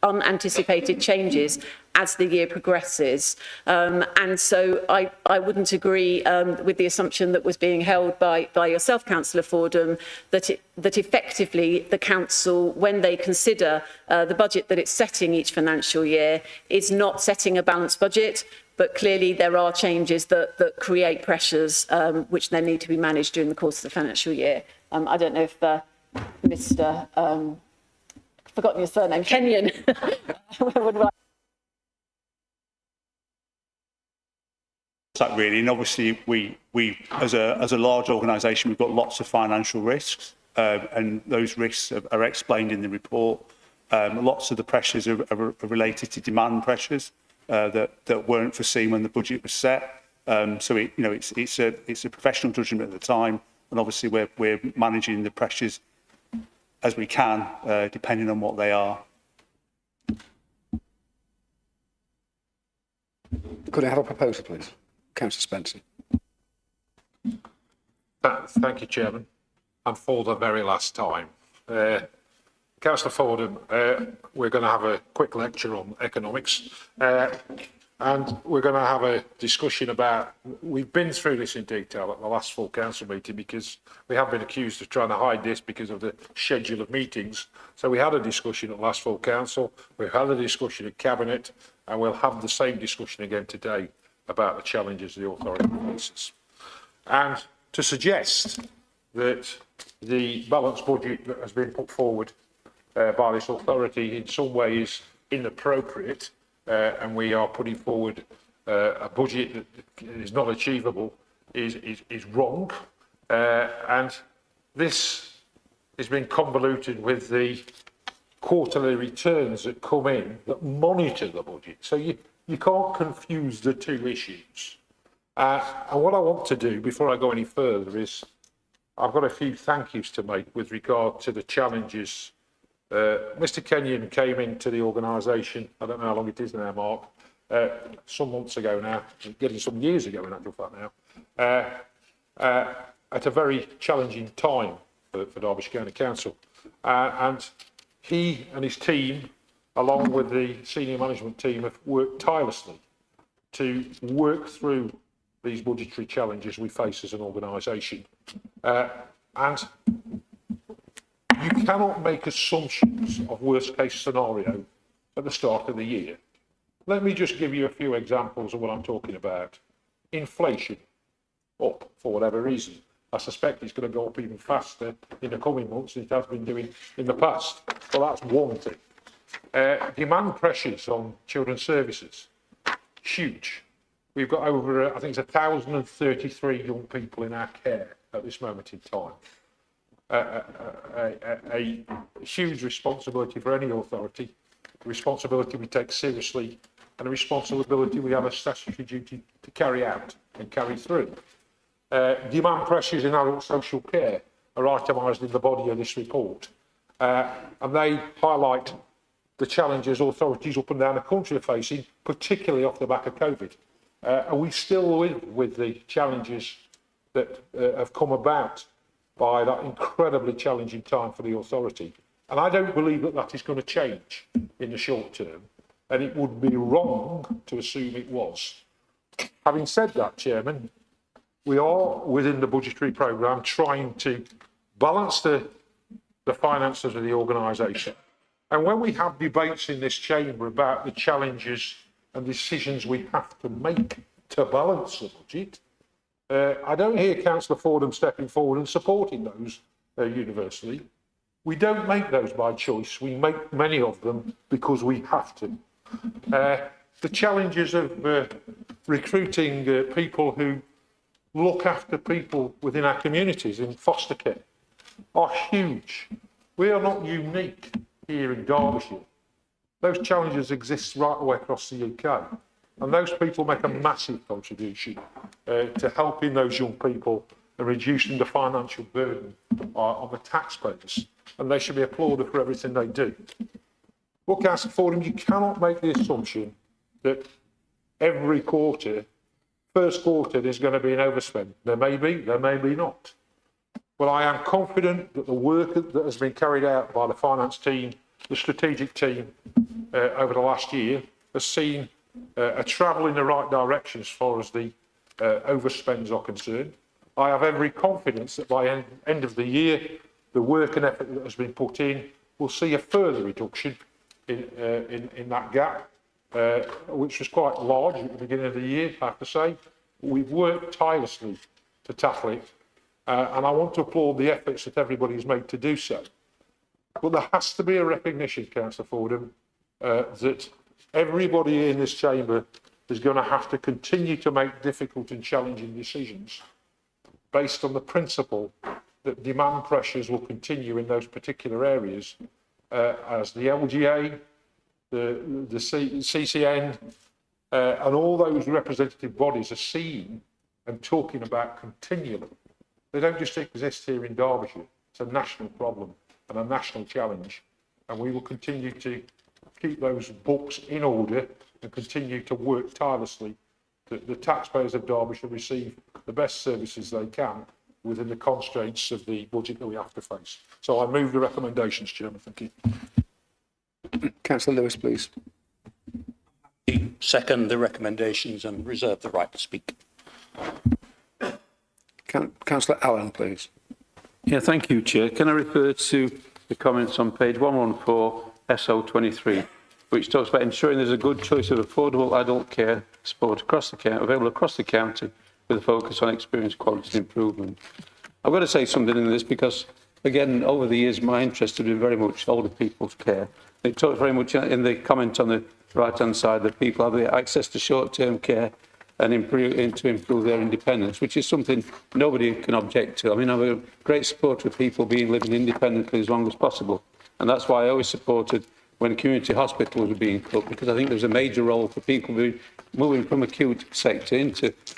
unanticipated changes as the year progresses. And so I wouldn't agree with the assumption that was being held by yourself, Councillor Fordham, that effectively the Council, when they consider the budget that it's setting each financial year, is not setting a balanced budget, but clearly there are changes that create pressures which then need to be managed during the course of the financial year. I don't know if Mr. I've forgotten your surname, Kenyon would like. That really, and obviously we as a large organisation, we've got lots of financial risks, and those risks are explained in the report. Lots of the pressures are related to demand pressures that weren't foreseen when the budget was set. So it's a professional judgment at the time, and obviously we're managing the pressures as we can, depending on what they are. Could I have a proposal, please? Councillor Spencer. Thank you, Chairman. And for the very last time. Councillor Fordham, we're going to have a quick lecture on economics. And we're going to have a discussion about, we've been through this in detail at the last full council meeting because we have been accused of trying to hide this because of the schedule of meetings. So we had a discussion at last full council, we've had a discussion at Cabinet, and we'll have the same discussion again today about the challenges the authority faces. And to suggest that the balanced budget that has been put forward by this authority in some way is inappropriate, and we are putting forward a budget that is not achievable is wrong. And this has been convoluted with the quarterly returns that come in that monitor the budget. So you can't confuse the two issues. And what I want to do before I go any further is I've got a few thank yous to make with regard to the challenges. Mr. Kenyon came into the organisation, I don't know how long it is now, Mark, some months ago now, getting some years ago in actual fact now, at a very challenging time for Derbyshire County Council. And he and his team, along with the senior management team, have worked tirelessly to work through these budgetary challenges we face as an organisation. And you cannot make assumptions of worst case scenario at the start of the year. Let me just give you a few examples of what I'm talking about. Inflation, up for whatever reason. I suspect it's going to go up even faster in the coming months than it has been doing in the past. So that's one thing. Demand pressures on children's services, huge. We've got over, I think it's 1,033 young people in our care at this moment in time. A huge responsibility for any authority, a responsibility we take seriously, and a responsibility we have a statutory duty to carry out and carry through. Demand pressures in adult social care are itemised in the body of this report, and they highlight the challenges authorities up and down the country are facing, particularly off the back of COVID. And we still live with the challenges that have come about by that incredibly challenging time for the authority. And I don't believe that that is going to change in the short term, and it would be wrong to assume it was. Having said that, Chairman, we are within the budgetary programme trying to balance the finances of the organisation. And when we have debates in this chamber about the challenges and decisions we have to make to balance the budget, I don't hear Councillor Fordham stepping forward and supporting those universally. We don't make those by choice. We make many of them because we have to. The challenges of recruiting people who look after people within our communities in foster care are huge. We are not unique here in Derbyshire. Those challenges exist right away across the UK. And those people make a massive contribution to helping those young people and reducing the financial burden on the taxpayers. And they should be applauded for everything they do. But Councillor Fordham, you cannot make the assumption that every quarter, first quarter, there's going to be an overspend. There may be not. But I am confident that the work that has been carried out by the finance team, the strategic team over the last year has seen a travel in the right direction as far as the overspends are concerned. I have every confidence that by end of the year, the work and effort that has been put in will see a further reduction in that gap, which was quite large at the beginning of the year, I have to say. We've worked tirelessly to tackle it, and I want to applaud the efforts that everybody has made to do so. But there has to be a recognition, Councillor Fordham, that everybody in this chamber is going to have to continue to make difficult and challenging decisions based on the principle that demand pressures will continue in those particular areas as the LGA, the CCN, and all those representative bodies are seeing and talking about continually. They don't just exist here in Derbyshire. It's a national problem and a national challenge. And we will continue to keep those books in order and continue to work tirelessly that the taxpayers of Derbyshire receive the best services they can within the constraints of the budget that we have to face. So I move the recommendations, Chairman. Thank you. Councillor Lewis, please. Second the recommendations and reserve the right to speak. Councillor Allen, please. Yeah, thank you, Chair. Can I refer to the comments on page 114, SO23, which talks about ensuring there's a good choice of affordable adult care support across the county, available across the county, with a focus on experience, quality and improvement. I've got to say something in this because, again, over the years, my interest has been very much older people's care. It talks very much in the comment on the right-hand side that people have the access to short-term care and to improve their independence, which is something nobody can object to. I mean, I'm a great supporter of people living independently as long as possible. And that's why I always supported when community hospitals were being cut, because I think there's a major role for people moving from acute sector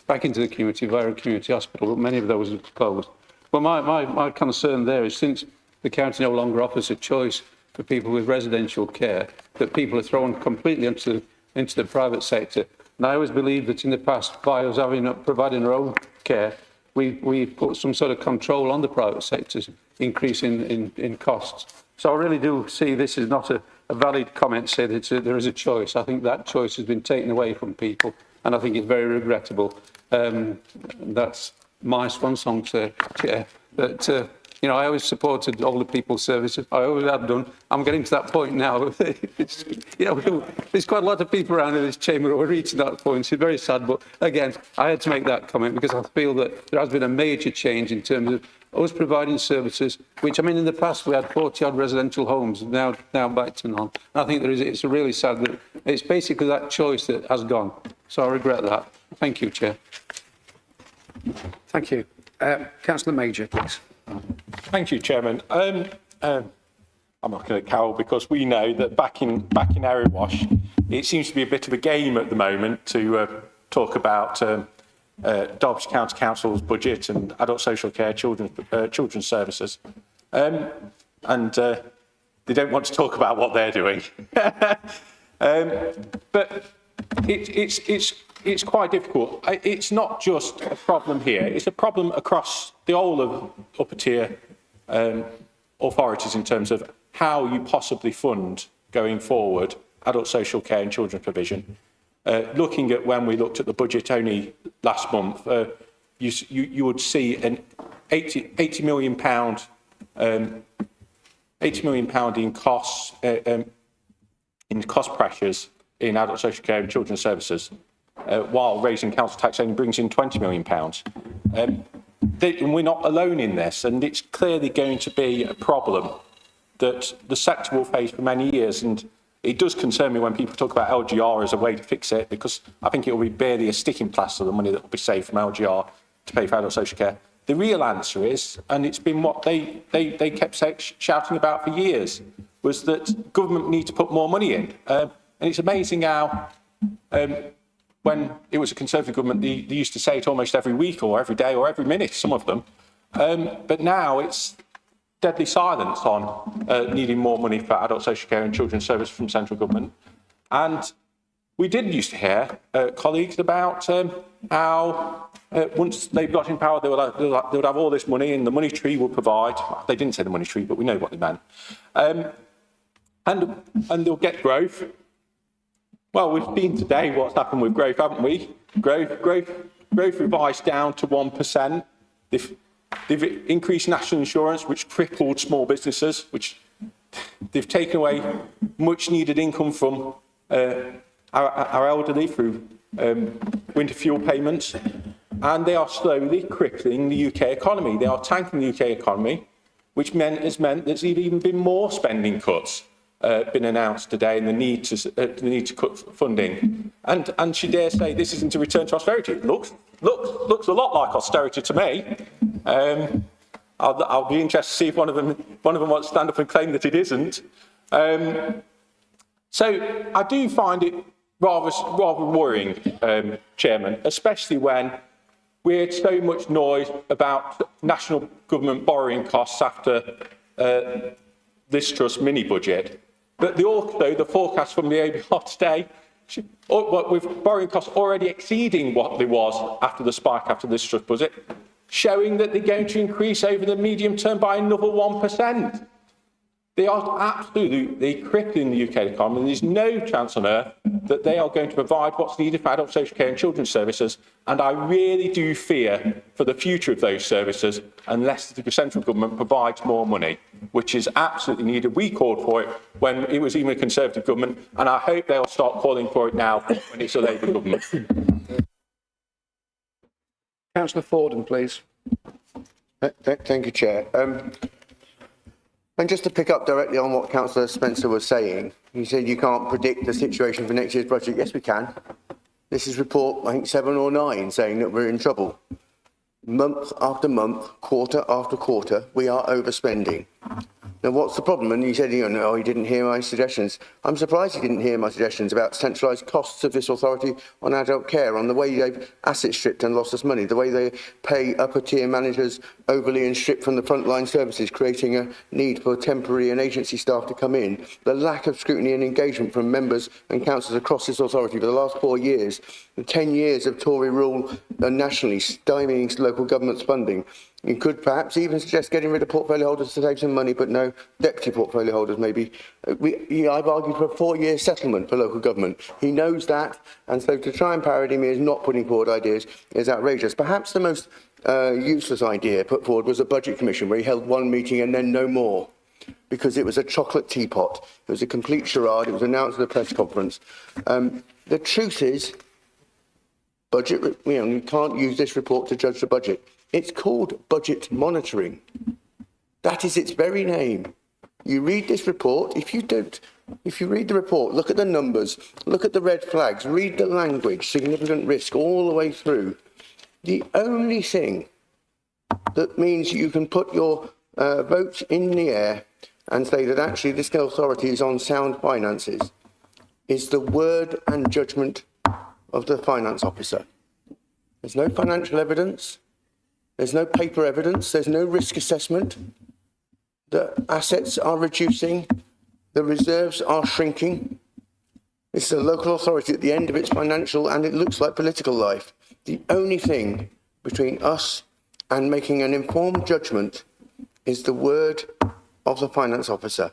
back into the community via a community hospital, but many of those have closed. Well, my concern there is, since the county no longer offers a choice for people with residential care, that people are thrown completely into the private sector. And I always believe that in the past, by us providing our own care, we put some sort of control on the private sector's increase in costs. So I really do see this as not a valid comment to say that there is a choice. I think that choice has been taken away from people, and I think it's very regrettable. That's my swan song, Chair. But, you know, I always supported older people's services. I always have done. I'm getting to that point now. There's quite a lot of people around in this chamber who are reaching that point. It's very sad. But again, I had to make that comment because I feel that there has been a major change in terms of us providing services, which, I mean, in the past we had 40-odd residential homes, now back to none. And I think it's really sad that it's basically that choice that has gone. So I regret that. Thank you, Chair. Thank you. Councillor Major, please. Thank you, Chairman. I'm not going to carol because we know that back in Erewash, it seems to be a bit of a game at the moment to talk about Derbyshire County Council's budget and adult social care, children's services, and they don't want to talk about what they're doing. But it's quite difficult. It's not just a problem here. It's a problem across the whole of upper tier authorities in terms of how you possibly fund going forward adult social care and children's provision. Looking at when we looked at the budget only last month, you would see an 80 million pound in costs in cost pressures in adult social care and children's services, while raising council tax only brings in £20 million. And we're not alone in this, and it's clearly going to be a problem that the sector will face for many years. And it does concern me when people talk about LGR as a way to fix it, because I think it will be barely a sticking plaster, the money that will be saved from LGR to pay for adult social care. The real answer is, and it's been what they kept shouting about for years, was that government need to put more money in. And it's amazing how, when it was a Conservative government, they used to say it almost every week or every day or every minute, some of them. But now it's deadly silence on needing more money for adult social care and children's service from central government. And we did used to hear colleagues about how once they've got in power, they would have all this money and the money tree will provide. They didn't say the money tree, but we know what they meant. And they'll get growth. Well, we've seen today what's happened with growth, haven't we? Growth revised down to 1%. They've increased national insurance, which crippled small businesses, which they've taken away much needed income from our elderly through winter fuel payments, and they are slowly crippling the UK economy. They are tanking the UK economy, which has meant there's even been more spending cuts been announced today, and the need to cut funding. And she dare say this isn't a return to austerity. It looks a lot like austerity to me. I'll be interested to see if one of them wants to stand up and claim that it isn't. So I do find it rather worrying, Chairman, especially when we heard so much noise about national government borrowing costs after this Trust mini-budget. But the forecast from the ABR today, with borrowing costs already exceeding what there was after the spike after this Trust budget, showing that they're going to increase over the medium term by another 1%. They are absolutely crippling the UK economy. There's no chance on earth that they are going to provide what's needed for adult social care and children's services. And I really do fear for the future of those services unless the central government provides more money, which is absolutely needed. We called for it when it was even a Conservative government, and I hope they'll start calling for it now when it's a Labour government. Councillor Forden, please. Thank you, Chair. And just to pick up directly on what Councillor Spencer was saying, he said you can't predict the situation for next year's budget. Yes, we can. This is report, I think, 7 or 9, saying that we're in trouble. Month after month, quarter after quarter, we are overspending. Now, what's the problem? And he said, he didn't hear my suggestions. I'm surprised he didn't hear my suggestions about centralised costs of this authority on adult care, on the way they've asset stripped and lost us money, the way they pay upper tier managers overly and strip from the frontline services, creating a need for temporary and agency staff to come in, the lack of scrutiny and engagement from members and councillors across this authority for the last 4 years, the 10 years of Tory rule nationally, stymieing local government's funding. You could perhaps even suggest getting rid of portfolio holders to save some money, but no, deputy portfolio holders maybe. I've argued for a 4-year settlement for local government. He knows that, and so to try and parody me as not putting forward ideas is outrageous. Perhaps the most useless idea put forward was a budget commission where he held 1 meeting and then no more, because it was a chocolate teapot. It was a complete charade. It was announced at a press conference. The truth is, budget, you can't use this report to judge the budget. It's called budget monitoring. That is its very name. You read this report. If you read the report, look at the numbers, look at the red flags, read the language, significant risk all the way through. The only thing that means you can put your vote in the air and say that actually this authority is on sound finances is the word and judgment of the finance officer. There's no financial evidence. There's no paper evidence. There's no risk assessment. The assets are reducing. The reserves are shrinking. It's a local authority at the end of its financial and it looks like political life. The only thing between us and making an informed judgment is the word of the finance officer.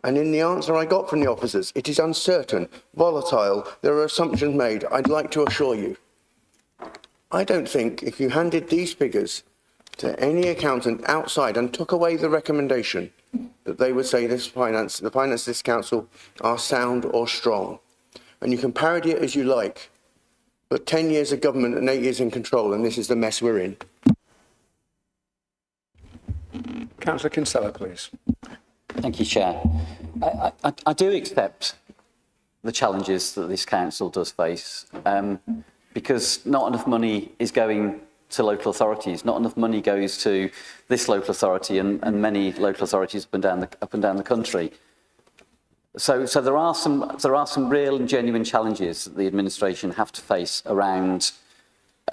And in the answer I got from the officers, it is uncertain, volatile. There are assumptions made. I'd like to assure you, I don't think if you handed these figures to any accountant outside and took away the recommendation, that they would say the finance of this council are sound or strong. And you can parody it as you like, but 10 years of government and 8 years in control, and this is the mess we're in. Councillor Kinsella, please. Thank you, Chair. I do accept the challenges that this council does face, because not enough money is going to local authorities. Not enough money goes to this local authority and many local authorities up and down the country. So there are some real and genuine challenges that the administration have to face around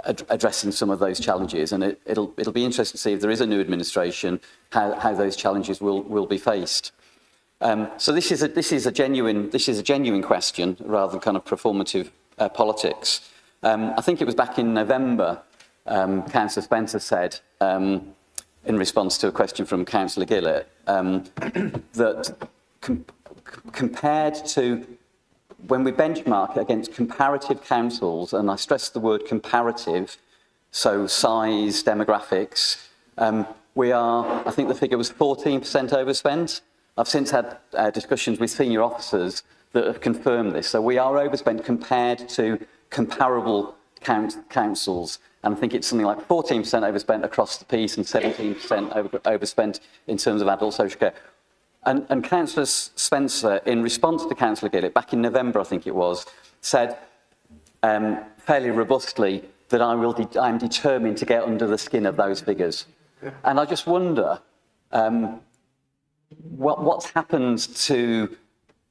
addressing some of those challenges, and it'll be interesting to see if there is a new administration how those challenges will be faced. So this is a genuine question rather than kind of performative politics. I think it was back in November, Councillor Spencer said, in response to a question from Councillor Gillett, that compared to when we benchmark against comparative councils, and I stress the word comparative, so size, demographics, we are, I think the figure was 14% overspent. I've since had discussions with senior officers that have confirmed this. So we are overspent compared to comparable councils. And I think it's something like 14% overspent across the piece and 17% overspent in terms of adult social care. And Councillor Spencer, in response to Councillor Gillett, back in November, I think it was, said fairly robustly that I'm determined to get under the skin of those figures. And I just wonder what's happened to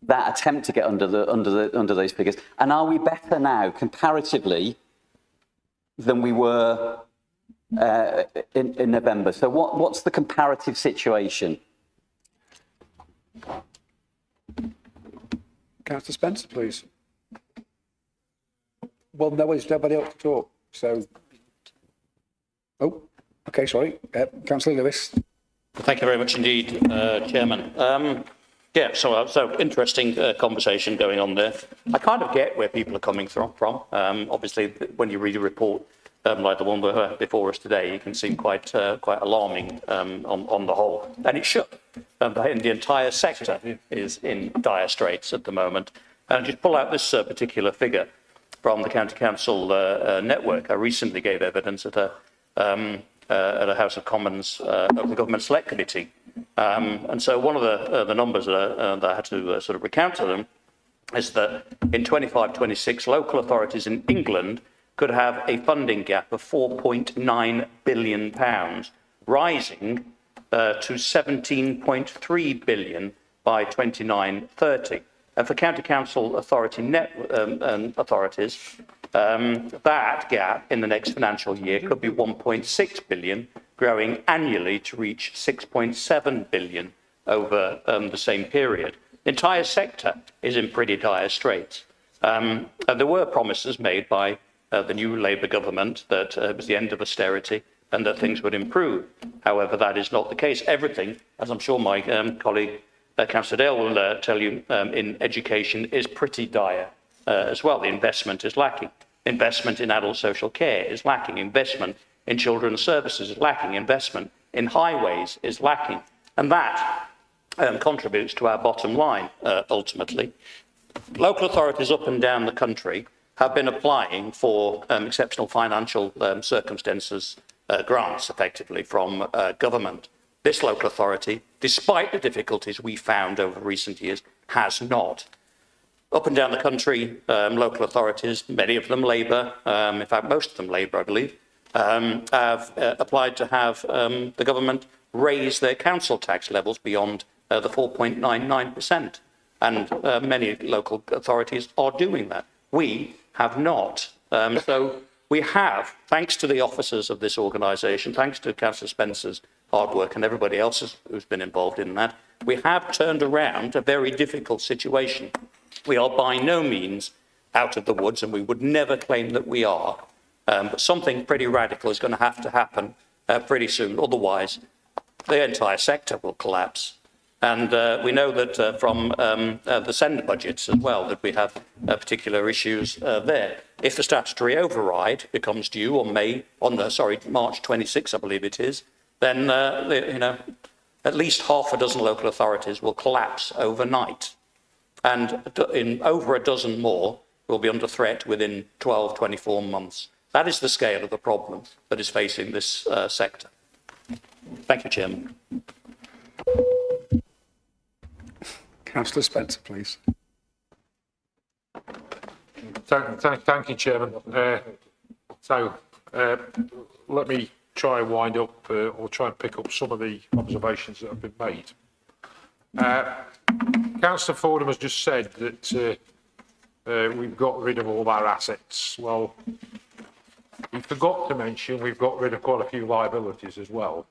that attempt to get under those figures, and are we better now comparatively than we were in November? So what's the comparative situation? Councillor Spencer, please. Well, there's nobody else to talk, so... Oh, okay, sorry. Councillor Lewis. Thank you very much indeed, Chairman. Yeah, so interesting conversation going on there. I kind of get where people are coming from. Obviously, when you read a report like the one before us today, it can seem quite alarming on the whole, and it should. The entire sector is in dire straits at the moment. And just pull out this particular figure from the County Council network. I recently gave evidence at a House of Commons Open Government Select Committee. And so one of the numbers that I had to sort of recount to them is that in 25-26, local authorities in England could have a funding gap of £4.9 billion, rising to 17.3 billion by 29-30. And for county council authorities, that gap in the next financial year could be 1.6 billion, growing annually to reach 6.7 billion over the same period. The entire sector is in pretty dire straits. There were promises made by the new Labour government that it was the end of austerity and that things would improve. However, that is not the case. Everything, as I'm sure my colleague Councillor Dale will tell you, in education is pretty dire as well. The investment is lacking. Investment in adult social care is lacking. Investment in children's services is lacking. Investment in highways is lacking. And that contributes to our bottom line, ultimately. Local authorities up and down the country have been applying for exceptional financial circumstances grants, effectively, from government. This local authority, despite the difficulties we found over recent years, has not. Up and down the country, local authorities, many of them Labour, in fact most of them Labour I believe, have applied to have the government raise their council tax levels beyond the 4.99%. And many local authorities are doing that. We have not. So we have, thanks to the officers of this organisation, thanks to Councillor Spencer's hard work and everybody else who's been involved in that, we have turned around a very difficult situation. We are by no means out of the woods, and we would never claim that we are. But something pretty radical is going to happen pretty soon. Otherwise, the entire sector will collapse. And we know that from the sender budgets as well, that we have particular issues there. If the statutory override becomes due on March 26, I believe it is, then at least half a dozen local authorities will collapse overnight, and in over a dozen more will be under threat within 12, 24 months. That is the scale of the problem that is facing this sector. Thank you, Chairman. Councillor Spencer, please. Thank you, Chairman. Let me try and wind up or try and pick up some of the observations that have been made. Councillor Fordham has just said that we've got rid of all our assets. Well, he forgot to mention we've got rid of quite a few liabilities as well.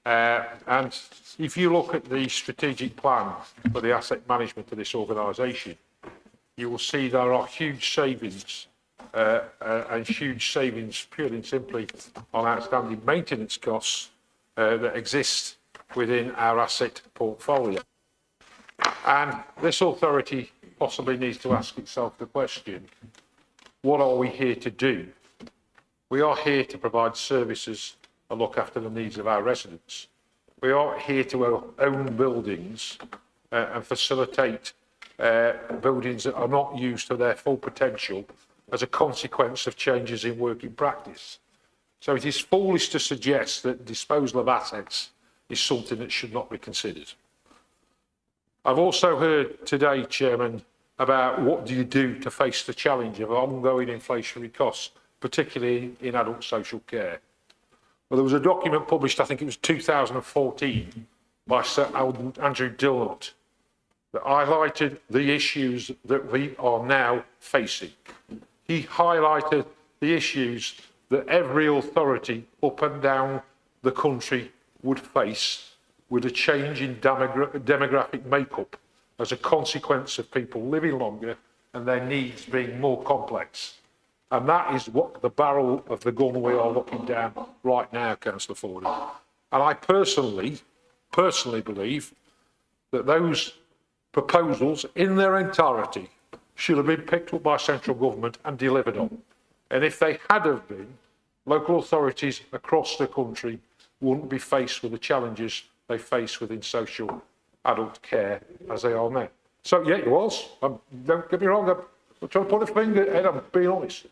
And if you look at the strategic plan for the asset management of this organisation, you will see there are huge savings and huge savings purely and simply on outstanding maintenance costs that exist within our asset portfolio. And this authority possibly needs to ask itself the question, what are we here to do? We are here to provide services and look after the needs of our residents. We are here to own buildings and facilitate buildings that are not used to their full potential as a consequence of changes in working practice. So it is foolish to suggest that disposal of assets is something that should not be considered. I've also heard today, Chairman, about what do you do to face the challenge of ongoing inflationary costs, particularly in adult social care. Well, there was a document published, I think it was 2014, by Sir Andrew Dilnott, that highlighted the issues that we are now facing. He highlighted the issues that every authority up and down the country would face with a change in demographic makeup as a consequence of people living longer and their needs being more complex. And that is what the barrel of the gun we are looking down right now, Councillor Fordham. And I personally believe that those proposals in their entirety should have been picked up by central government and delivered on. And if they had have been, local authorities across the country wouldn't be faced with the challenges they face within social adult care as they are now. So, yeah, it was. Don't get me wrong, I'm trying to point a finger at, I'm being honest.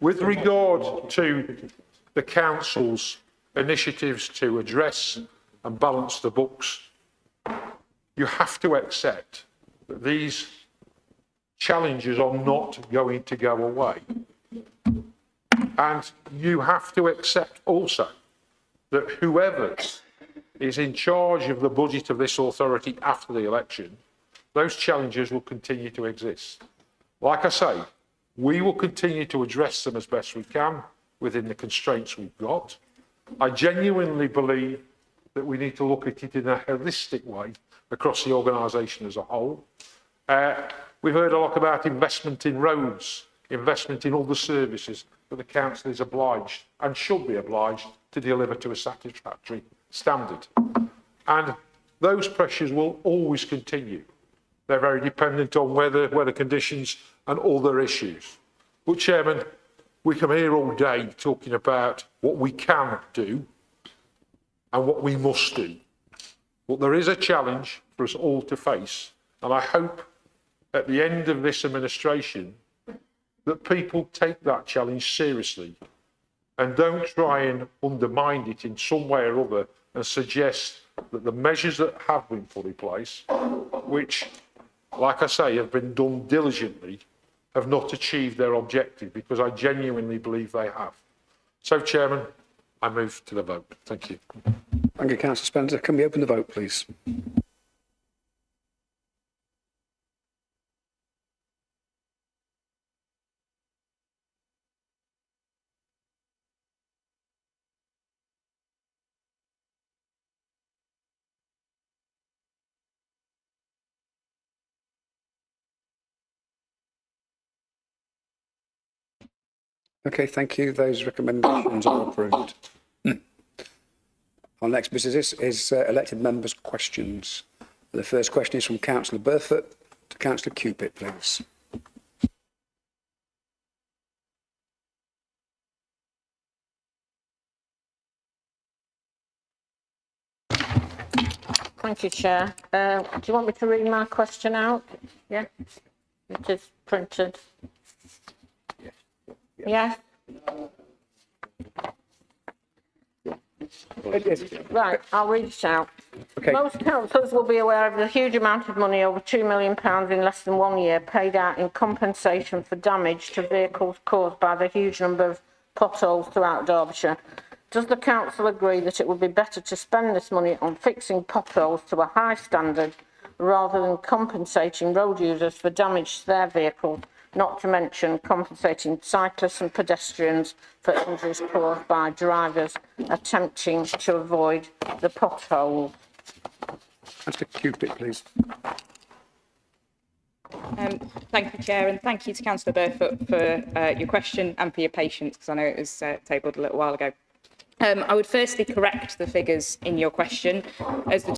With regard to the council's initiatives to address and balance the books, you have to accept that these challenges are not going to go away. And you have to accept also that whoever is in charge of the budget of this authority after the election, those challenges will continue to exist. Like I say, we will continue to address them as best we can within the constraints we've got. I genuinely believe that we need to look at it in a holistic way across the organisation as a whole. We've heard a lot about investment in roads, investment in other services that the council is obliged and should be obliged to deliver to a satisfactory standard. And those pressures will always continue. They're very dependent on weather conditions and other issues. But, Chairman, we come here all day talking about what we can do and what we must do. But there is a challenge for us all to face, and I hope at the end of this administration that people take that challenge seriously and don't try and undermine it in some way or other and suggest that the measures that have been put in place, which, like I say, have been done diligently, have not achieved their objective, because I genuinely believe they have. So, Chairman, I move to the vote. Thank you. Thank you, Councillor Spencer. Can we open the vote, please? Okay, thank you. Those recommendations are approved. Our next business is elected members' questions. The first question is from Councillor Burfoot to Councillor Cupid, please. Thank you, Chair. Do you want me to read my question out? Yeah? It is printed. Yeah? Right, I'll read it out. Okay. Most councillors will be aware of the huge amount of money, over £2 million in less than 1 year, paid out in compensation for damage to vehicles caused by the huge number of potholes throughout Derbyshire. Does the council agree that it would be better to spend this money on fixing potholes to a high standard rather than compensating road users for damage to their vehicles, not to mention compensating cyclists and pedestrians for injuries caused by drivers attempting to avoid the potholes? Councillor Cupid, please. Thank you, Chair, and thank you to Councillor Burfoot for your question and for your patience, because I know it was tabled a little while ago. I would firstly correct the figures in your question, as the